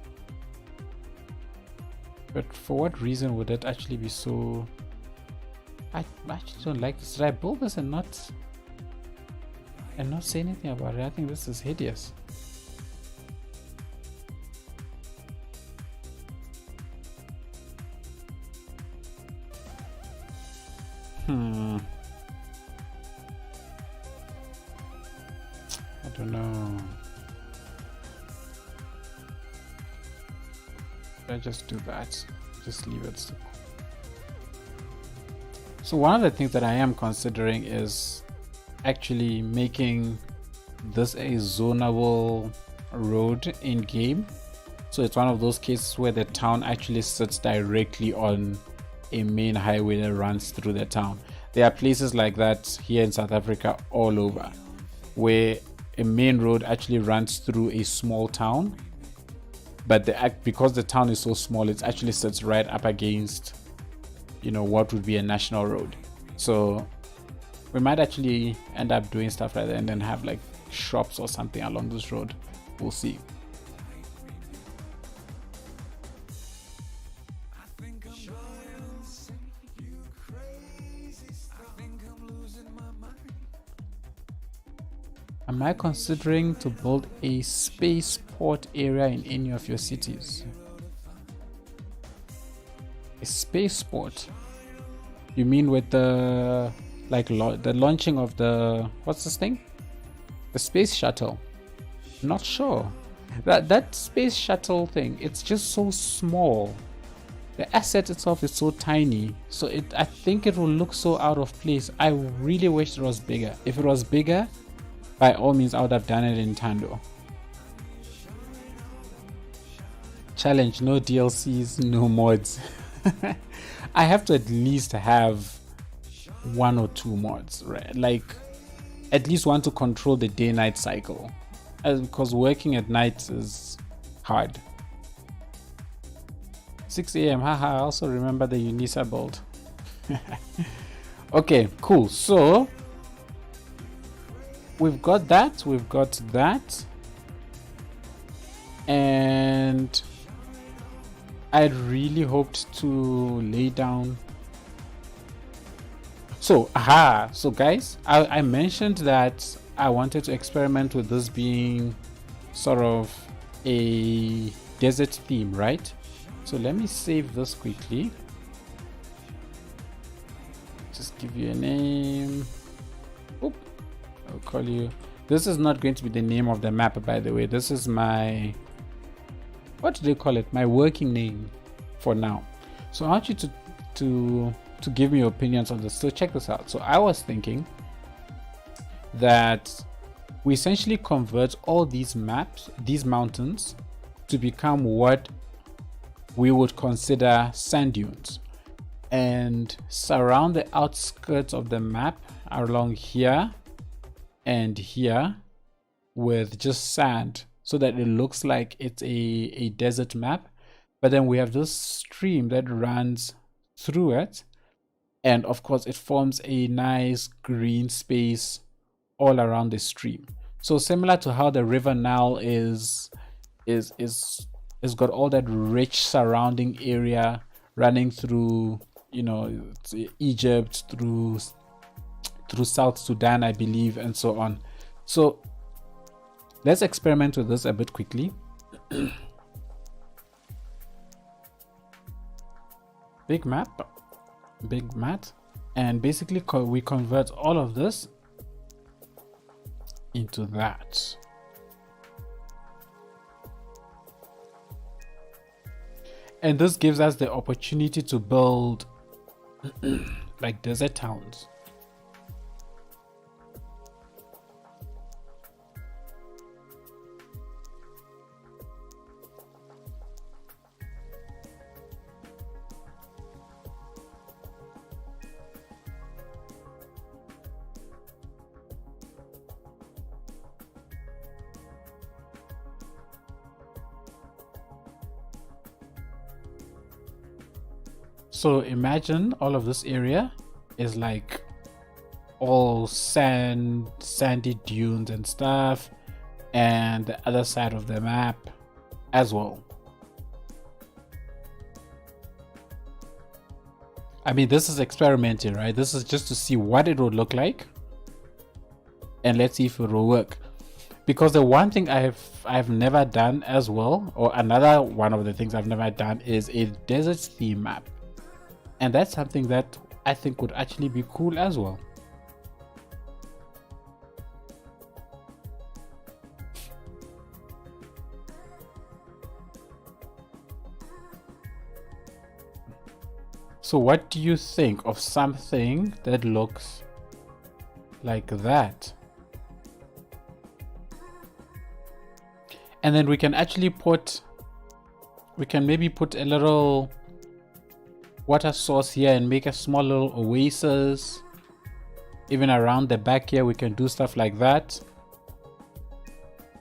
But for what reason would it actually be so? I actually don't like this. Did I build this and not say anything about it? I think this is hideous. I don't know. I just do that. Just leave it. So one of the things that I am considering is actually making this a zonable road in game. So it's one of those cases where the town actually sits directly on a main highway that runs through the town. There are places like that here in South Africa all over, where a main road actually runs through a small town, but because the town is so small, it actually sits right up against, you know, what would be a national road. So we might actually end up doing stuff like that and then have like shops or something along this road. We'll see. Am I considering to build a spaceport area in any of your cities? A spaceport? You mean with the the launching of the, what's this thing? The space shuttle? Not sure. That space shuttle thing, it's just so small. The asset itself is so tiny, so I think it will look so out of place. I really wish it was bigger. If it was bigger, by all means, I would have done it in Tando. Challenge: no DLCs, no mods. I have to at least have 1 or 2 mods, right? Like at least one to control the day-night cycle, because working at night is hard. 6 a.m. Haha, I also remember the Unisa build. Okay, cool. So we've got that, we've got that, and I really hoped to lay down. So so guys, I mentioned that I wanted to experiment with this being sort of a desert theme, right? So let me save this quickly. Just give you a name. Oop. I'll call you. This is not going to be the name of the map, by the way. This is my, what do they call it? My working name for now. So I want you to give me your opinions on this. So check this out. So I was thinking that we essentially convert all these maps, these mountains, to become what we would consider sand dunes, and surround the outskirts of the map along here and here with just sand, so that it looks like it's a desert map. But then we have this stream that runs through it, and of course it forms a nice green space all around the stream. So similar to how the river Nile is got all that rich surrounding area running through, you know, Egypt, through South Sudan, I believe, and so on. So let's experiment with this a bit quickly. Big map, and basically we convert all of this into that. And this gives us the opportunity to build like desert towns. So imagine all of this area is like all sandy dunes and stuff, and the other side of the map as well. I mean, this is experimenting, right? This is just to see what it would look like, and let's see if it will work. Because the one thing I've never done as well, or another one of the things I've never done, is a desert theme map. And that's something that I think would actually be cool as well. So what do you think of something that looks like that? And then we can actually maybe put a little water source here and make a small little oasis. Even around the back here we can do stuff like that.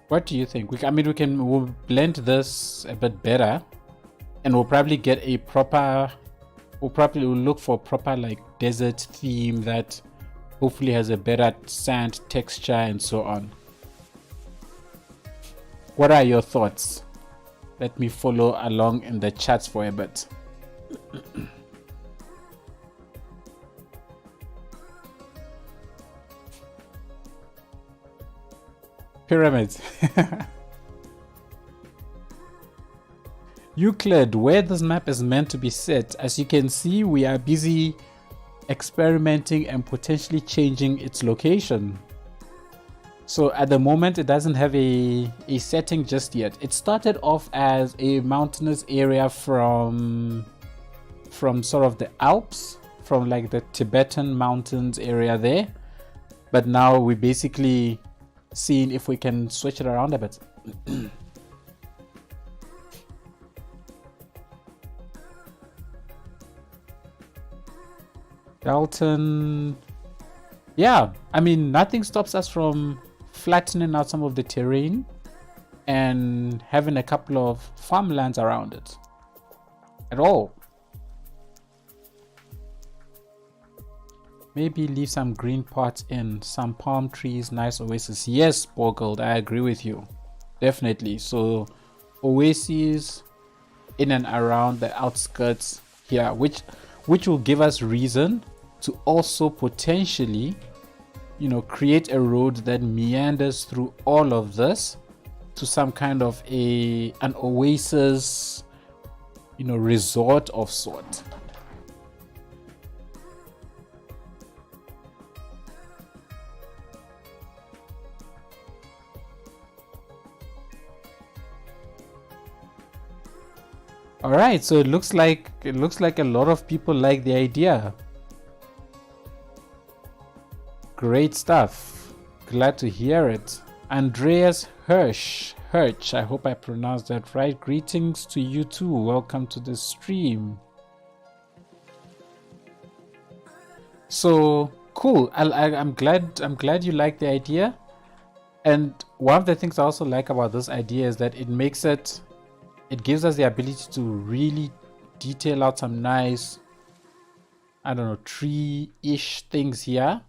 What do you think? We'll blend this a bit better, and we'll probably get a proper, we'll look for a proper like desert theme that hopefully has a better sand texture and so on. What are your thoughts? Let me follow along in the chats for a bit. Pyramids. Euclid, where this map is meant to be set. As you can see, we are busy experimenting and potentially changing its location. So at the moment it doesn't have a setting just yet. It started off as a mountainous area from sort of the Alps, from like the Tibetan mountains area there, but now we basically seeing if we can switch it around a bit. Dalton, yeah, I mean, nothing stops us from flattening out some of the terrain and having a couple of farmlands around it at all. Maybe leave some green parts in, some palm trees, nice oasis. Yes, Borgold, I agree with you. Definitely. So oases in and around the outskirts here, which will give us reason to also potentially, you know, create a road that meanders through all of this to some kind of an oasis, you know, resort of sort. All right, so it looks like a lot of people like the idea. Great stuff. Glad to hear it. Andreas Hirsch, I hope I pronounced that right. Greetings to you too. Welcome to the stream. So cool. I'm glad you like the idea. And one of the things I also like about this idea is that it gives us the ability to really detail out some nice, I don't know, tree-ish things here.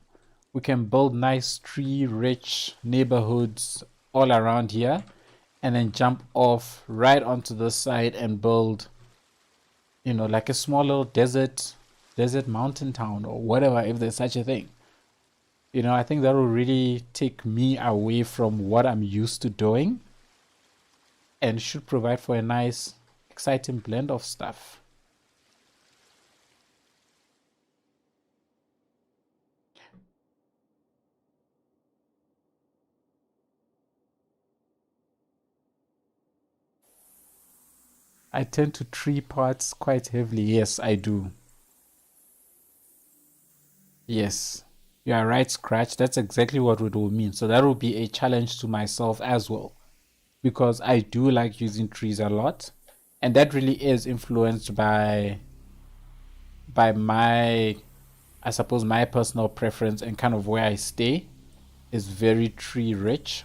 We can build nice tree-rich neighborhoods all around here, and then jump off right onto the side and build, you know, like a small little desert mountain town or whatever, if there's such a thing. You know, I think that will really take me away from what I'm used to doing and should provide for a nice, exciting blend of stuff. I tend to tree parts quite heavily. Yes, I do. Yes, you are right, Scratch. That's exactly what it will mean. So that will be a challenge to myself as well, because I do like using trees a lot, and that really is influenced by my, I suppose, my personal preference and kind of where I stay is very tree rich.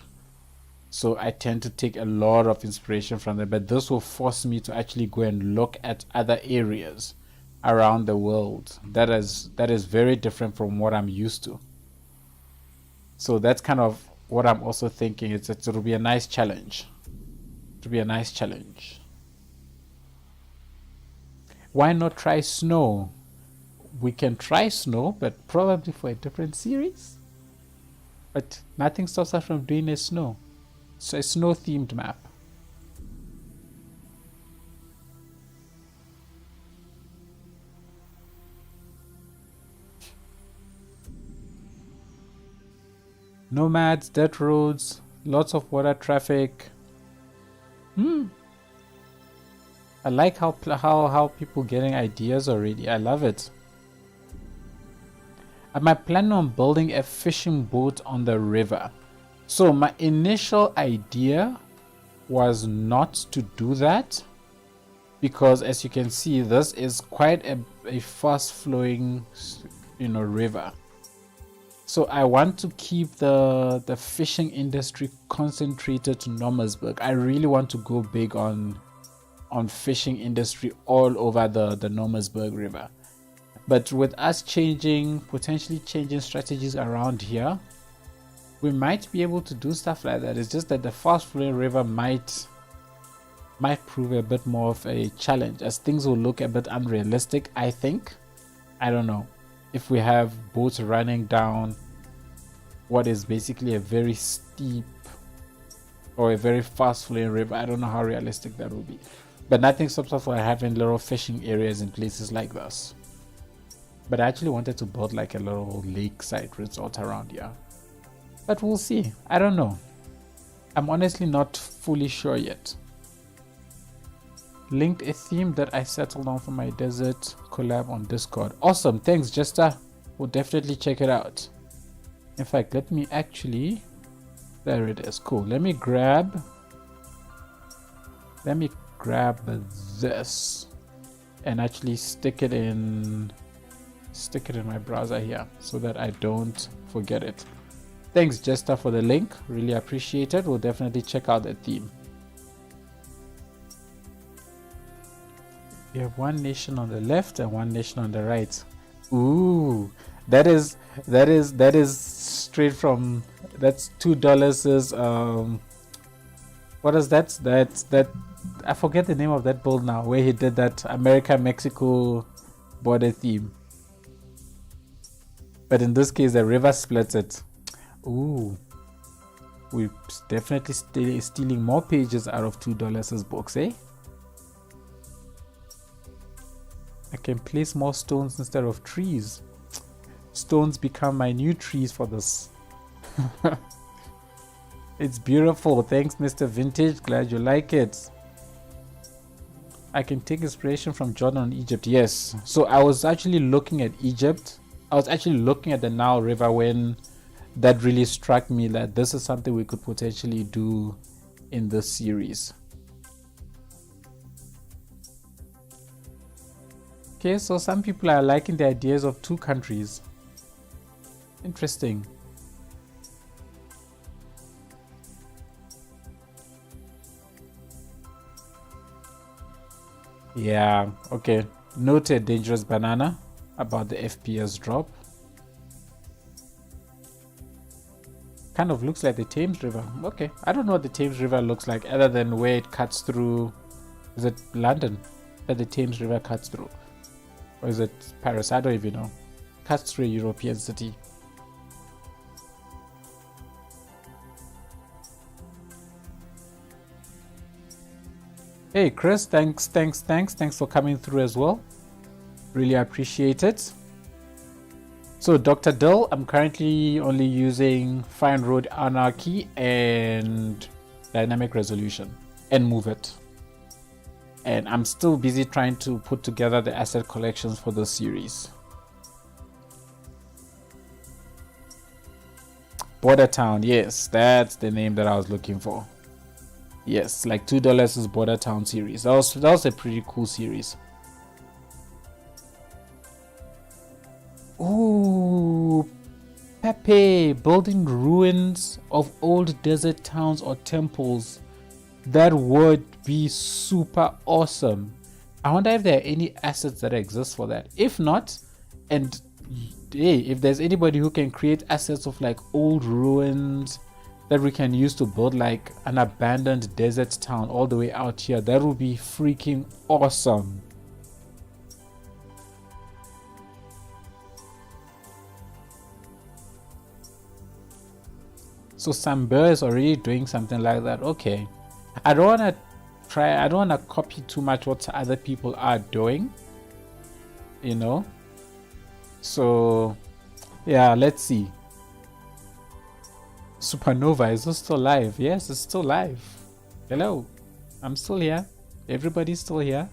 So I tend to take a lot of inspiration from them, but this will force me to actually go and look at other areas around the world that is very different from what I'm used to. So that's kind of what I'm also thinking. It'll be a nice challenge. It'll be a nice challenge. Why not try snow? We can try snow, but probably for a different series. But nothing stops us from doing a snow. So a snow themed map. Nomads, dirt roads, lots of water traffic. I like how people getting ideas already. I love it. Am I planning on building a fishing boat on the river? So my initial idea was not to do that, because as you can see, this is quite a fast flowing, you know, river. So I want to keep the fishing industry concentrated to Nomersburg. I really want to go big on fishing industry all over the Nomersburg River. But with us potentially changing strategies around here, we might be able to do stuff like that. It's just that the fast flowing river might prove a bit more of a challenge, as things will look a bit unrealistic, I think. I don't know. If we have boats running down what is basically a very steep or a very fast flowing river, I don't know how realistic that will be. But nothing stops us from having little fishing areas in places like this. But I actually wanted to build like a little lakeside resort around here. But we'll see. I don't know. I'm honestly not fully sure yet. Linked a theme that I settled on for my desert collab on Discord. Awesome. Thanks, Jester. We'll definitely check it out. In fact, let me actually... There it is. Cool. Let me grab this and actually stick it in my browser here so that I don't forget it. Thanks, Jester, for the link. Really appreciate it. We'll definitely check out the theme. We have one nation on the left and one nation on the right. Ooh, That is straight from, that's $2 is what is that? That I forget the name of that build now, where he did that America Mexico border theme. But in this case, the river splits it. Ooh, we're definitely stealing more pages out of $2's box, eh? I can place more stones instead of trees. Stones become my new trees for this. It's beautiful. Thanks, Mr. Vintage. Glad you like it. I can take inspiration from Jordan on Egypt. Yes. So I was actually looking at Egypt. I was actually looking at the Nile River when that really struck me that this is something we could potentially do in this series. Okay, so some people are liking the ideas of 2 countries. Interesting. Yeah, okay. Noted, dangerous banana, about the FPS drop. Kind of looks like the Thames River. Okay, I don't know what the Thames River looks like other than where it cuts through. Is it London that the Thames River cuts through? Or is it Paris? I don't even know. Cuts through a European city. Hey Chris, thanks for coming through as well. Really appreciate it. So Dr. Dill, I'm currently only using Fine Road Anarchy and Dynamic Resolution and Move It. And I'm still busy trying to put together the asset collections for this series. Border Town, yes, that's the name that I was looking for. Yes, like $2 is Border Town series. That was a pretty cool series. Ooh, Pepe, building ruins of old desert towns or temples. That would be super awesome. I wonder if there are any assets that exist for that. If not, and hey, if there's anybody who can create assets of like old ruins that we can use to build like an abandoned desert town all the way out here, that would be freaking awesome. So Samber is already doing something like that. Okay, I don't want to copy too much what other people are doing, you know. So yeah, let's see. Supernova, is this still live? Yes, it's still live. Hello, I'm still here. Everybody's still here.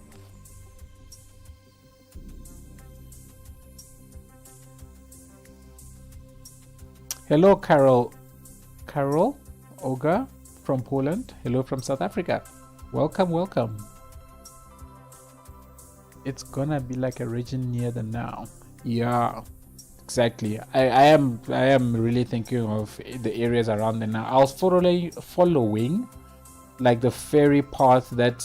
Hello, Carol Oga from Poland. Hello from South Africa. Welcome. It's gonna be like a region near the now. Yeah, exactly. I am really thinking of the areas around the now. I was following like the ferry path that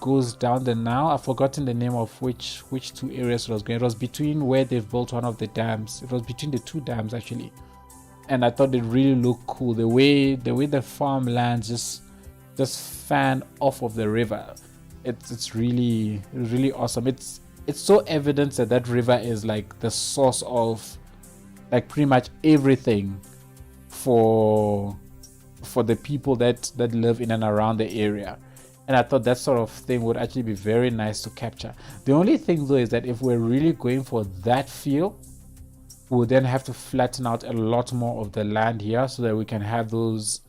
goes down the now. I've forgotten the name of which 2 areas it was going. It was between where they've built one of the dams. It was between the 2 dams actually. And I thought it really looked cool. The way the farmlands just fan off of the river. It's really awesome. It's so evident that river is like the source of like pretty much everything for the people that live in and around the area. And I thought that sort of thing would actually be very nice to capture. The only thing though is that if we're really going for that feel, we'll then have to flatten out a lot more of the land here so that we can have those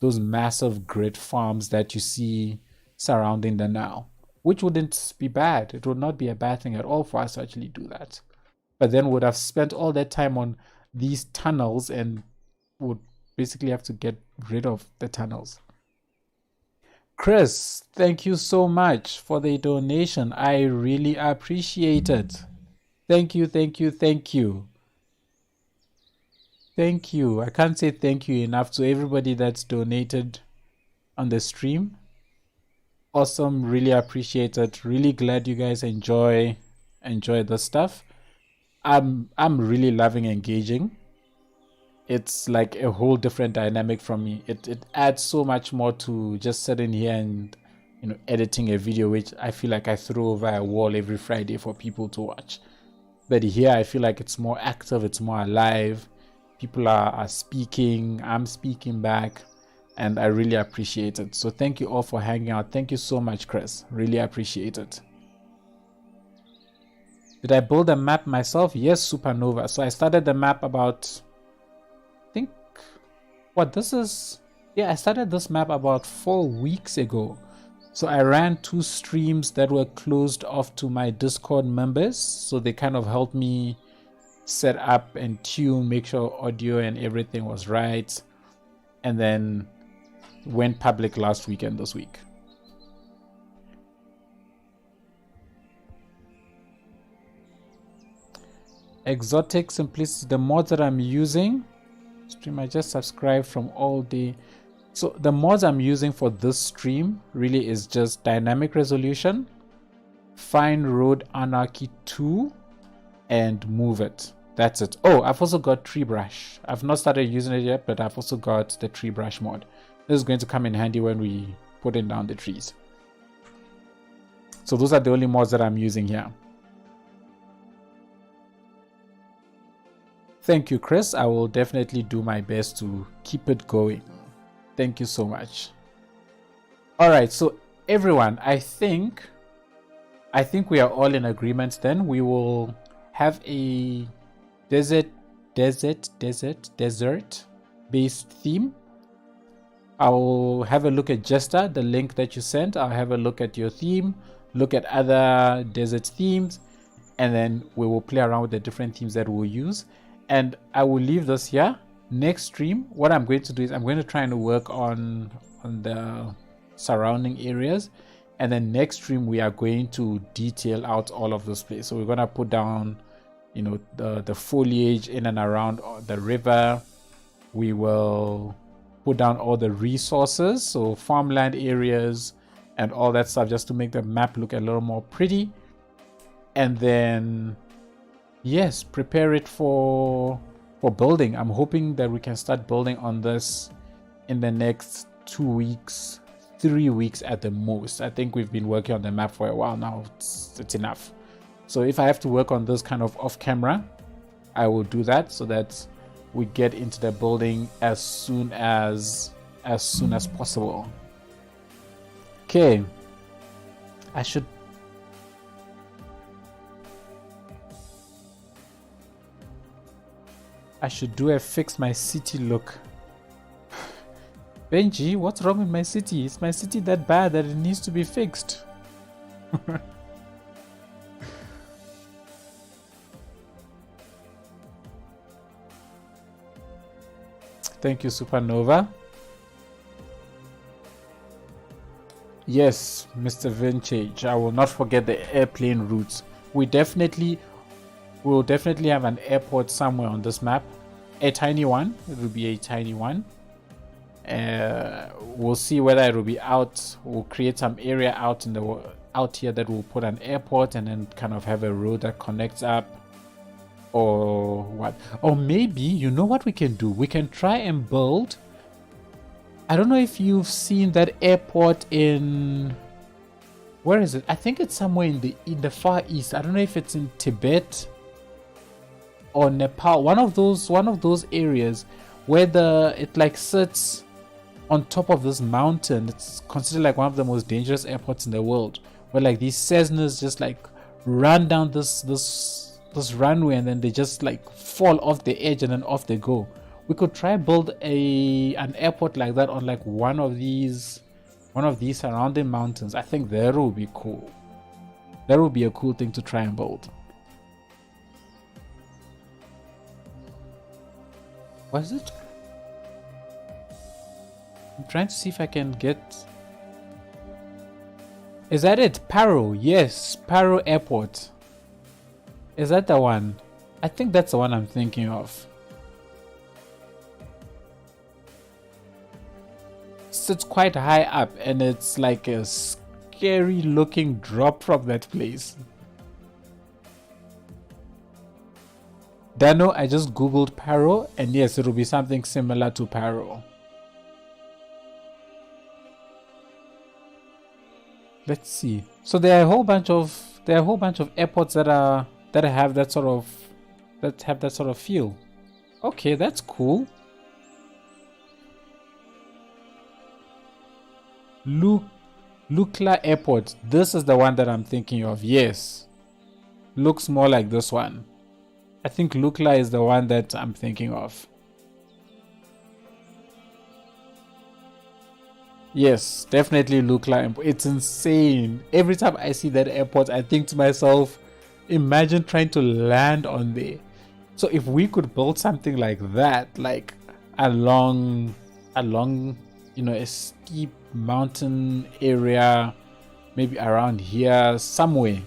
massive grid farms that you see surrounding the now, which wouldn't be bad. It would not be a bad thing at all for us to actually do that. But then would have spent all that time on these tunnels and would basically have to get rid of the tunnels. Chris, thank you so much for the donation. I really appreciate it. Thank you. Thank you. I can't say thank you enough to everybody that's donated on the stream. Awesome. Really appreciate it. Really glad you guys enjoy the stuff. I'm really loving engaging. It's like a whole different dynamic from me. It adds so much more to just sitting here and editing a video, which I feel like I throw over a wall every Friday for people to watch. But here I feel like it's more active, it's more alive. People are speaking, I'm speaking back, and I really appreciate it. So thank you all for hanging out. Thank you so much, Chris. Really appreciate it. Did I build a map myself? Yes, Supernova. So I started the map about, I think, I started this map about 4 weeks ago. So I ran 2 streams that were closed off to my Discord members. So they kind of helped me set up and tune, make sure audio and everything was right. And then went public last weekend this week. Exotic Simplicity, the mods that I'm using. Stream, I just subscribed from all day. So the mods I'm using for this stream really is just Dynamic Resolution, Fine Road Anarchy 2, and Move It. That's it. Oh, I've also got Tree Brush. I've not started using it yet, but I've also got the Tree Brush mod. This is going to come in handy when we put in down the trees. So those are the only mods that I'm using here. Thank you, Chris. I will definitely do my best to keep it going. Thank you so much. All right, so everyone, I think we are all in agreement then. We will have a desert-based theme. I'll have a look at Jester, the link that you sent. I'll have a look at your theme, look at other desert themes, and then we will play around with the different themes that we'll use. And I will leave this here. Next stream, what I'm going to do is I'm going to try and work on the surrounding areas. And then next stream, we are going to detail out all of this place. So we're going to put down, the foliage in and around the river. We will put down all the resources, so farmland areas and all that stuff, just to make the map look a little more pretty. And then, yes, prepare it for building. I'm hoping that we can start building on this in the next 2 weeks, 3 weeks at the most. I think we've been working on the map for a while now. It's enough. So if I have to work on this kind of off camera, I will do that so that we get into the building as soon as possible. Okay. I should do a fix my city look. Benji, what's wrong with my city? Is my city that bad that it needs to be fixed? Thank you, Supernova. Yes, Mr. Vintage. I will not forget the airplane routes. We'll definitely have an airport somewhere on this map. A tiny one. It will be a tiny one. We'll see whether it will be out. We'll create some area out here that we'll put an airport and then kind of have a road that connects up. Or what? Or maybe, you know what we can do? We can try and build. I don't know if you've seen that airport in, where is it? I think it's somewhere in the Far East. I don't know if it's in Tibet or Nepal. One of those areas where it like sits on top of this mountain. It's considered like one of the most dangerous airports in the world, where like these Cessnas just like run down this runway and then they just like fall off the edge and then off they go. We could try build an airport like that on like one of these surrounding mountains. I think that would be cool. That would be a cool thing to try and build. What is it? I'm trying to see if I can get. Is that it? Paro. Yes, Paro Airport. Is that the one? I think that's the one I'm thinking of. Sits quite high up and it's like a scary looking drop from that place. Dano, I just googled Paro, and yes, it will be something similar to Paro. Let's see. So there are a whole bunch of airports that have that sort of feel. Okay, that's cool. Lukla Airport. This is the one that I'm thinking of. Yes. Looks more like this one. I think Lukla is the one that I'm thinking of. Yes, definitely Lukla. It's insane. Every time I see that airport, I think to myself, imagine trying to land on there. So if we could build something like that, like along a steep mountain area, maybe around here somewhere,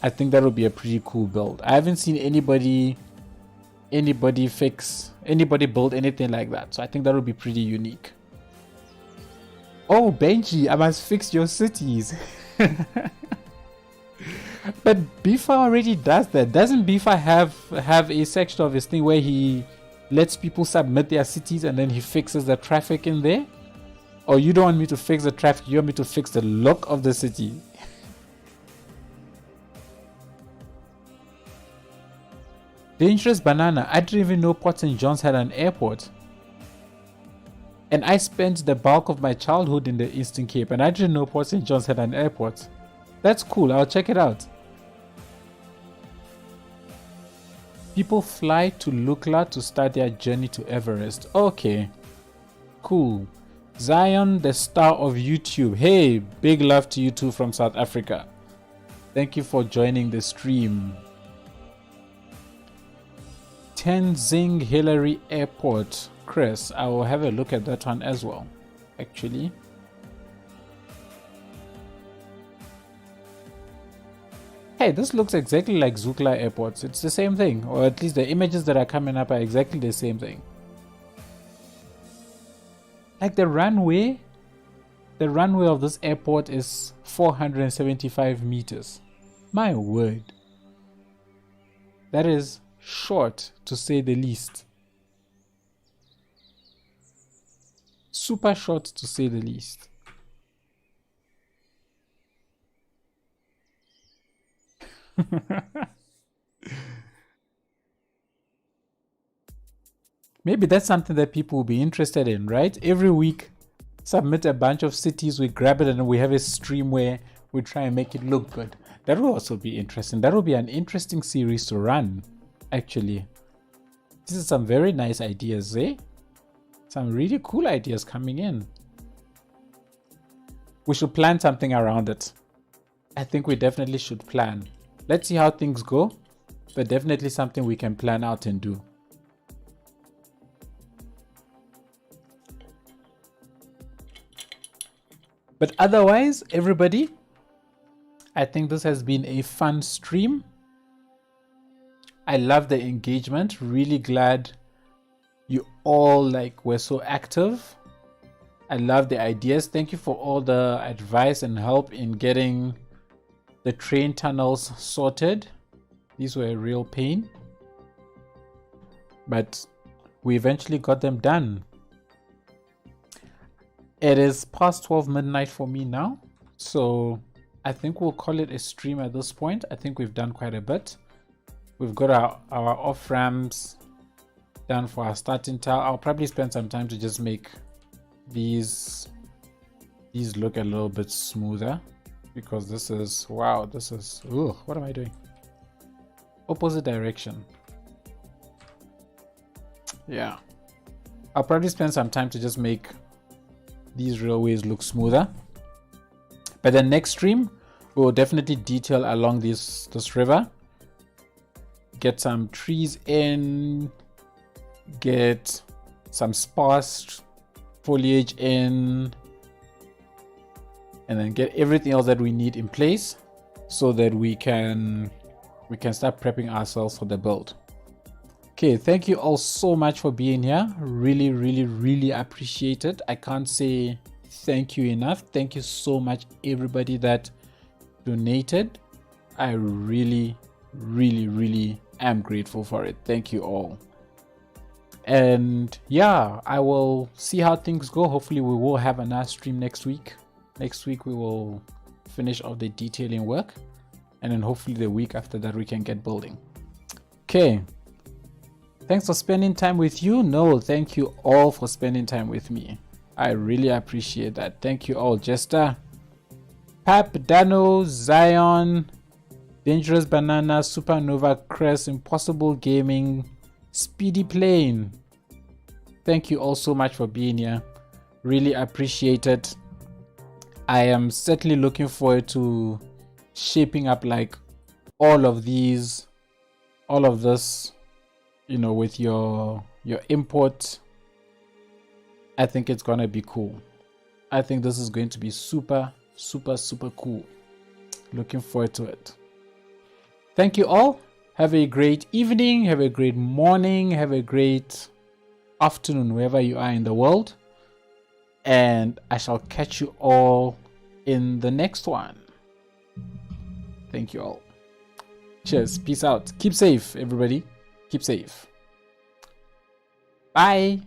I think that would be a pretty cool build. I haven't seen anybody build anything like that, so I think that would be pretty unique. Oh, Benji, I must fix your cities. But Bifa already does that. Doesn't Bifa have a section of his thing where he lets people submit their cities and then he fixes the traffic in there? Or you don't want me to fix the traffic, you want me to fix the look of the city? Dangerous Banana. I didn't even know Port St. John's had an airport. And I spent the bulk of my childhood in the Eastern Cape, and I didn't know Port St. John's had an airport. That's cool. I'll check it out. People fly to Lukla to start their journey to Everest. Okay. Cool. Zion, the star of YouTube. Hey, big love to you too from South Africa. Thank you for joining the stream. Tenzing Hillary Airport. Chris, I will have a look at that one as well, actually. Hey, this looks exactly like Zukla Airports. It's the same thing, or at least the images that are coming up are exactly the same thing. Like the runway of this airport is 475 meters. My word. That is short, to say the least. Super short, to say the least. Maybe that's something that people will be interested in, right? Every week, submit a bunch of cities, we grab it, and we have a stream where we try and make it look good. That will also be interesting. That will be an interesting series to run, actually. This is some very nice ideas, eh? Some really cool ideas coming in. We should plan something around it. I think we definitely should plan. Let's see how things go, but definitely something we can plan out and do. But otherwise, everybody, I think this has been a fun stream. I love the engagement. Really glad you all were so active. I love the ideas. Thank you for all the advice and help in getting the train tunnels sorted. These were a real pain, but we eventually got them done. It is past 12 midnight for me now, so I think we'll call it a stream at this point. I think we've done quite a bit. We've got our off ramps done for our starting tower. I'll probably spend some time to just make these look a little bit smoother, because this is, wow, this is, ooh, what am I doing? Opposite direction. Yeah, I'll probably spend some time to just make these railways look smoother. But the next stream, we will definitely detail along this river, get some trees in, get some sparse foliage in, and then get everything else that we need in place so that we can start prepping ourselves for the build. Okay, thank you all so much for being here. Really, really, really appreciate it. I can't say thank you enough. Thank you so much, everybody that donated. I really, really, really I am grateful for it. Thank you all. And yeah, I will see how things go. Hopefully we will have a nice stream next week. Next week we will finish off the detailing work, and then hopefully the week after that we can get building. Okay, thanks for spending time with you. No, thank you all for spending time with me. I really appreciate that. Thank you all. Jester, Pap, Dano, Zion, Dangerous Banana, Supernova, Crest, Impossible Gaming, Speedy Plane. Thank you all so much for being here. Really appreciate it. I am certainly looking forward to shaping up like all of this, you know, with your input. I think it's gonna be cool. I think this is going to be super cool. Looking forward to it. Thank you all. Have a great evening, have a great morning, have a great afternoon wherever you are in the world. And I shall catch you all in the next one. Thank you all. Cheers. Peace out. Keep safe, everybody. Keep safe. Bye.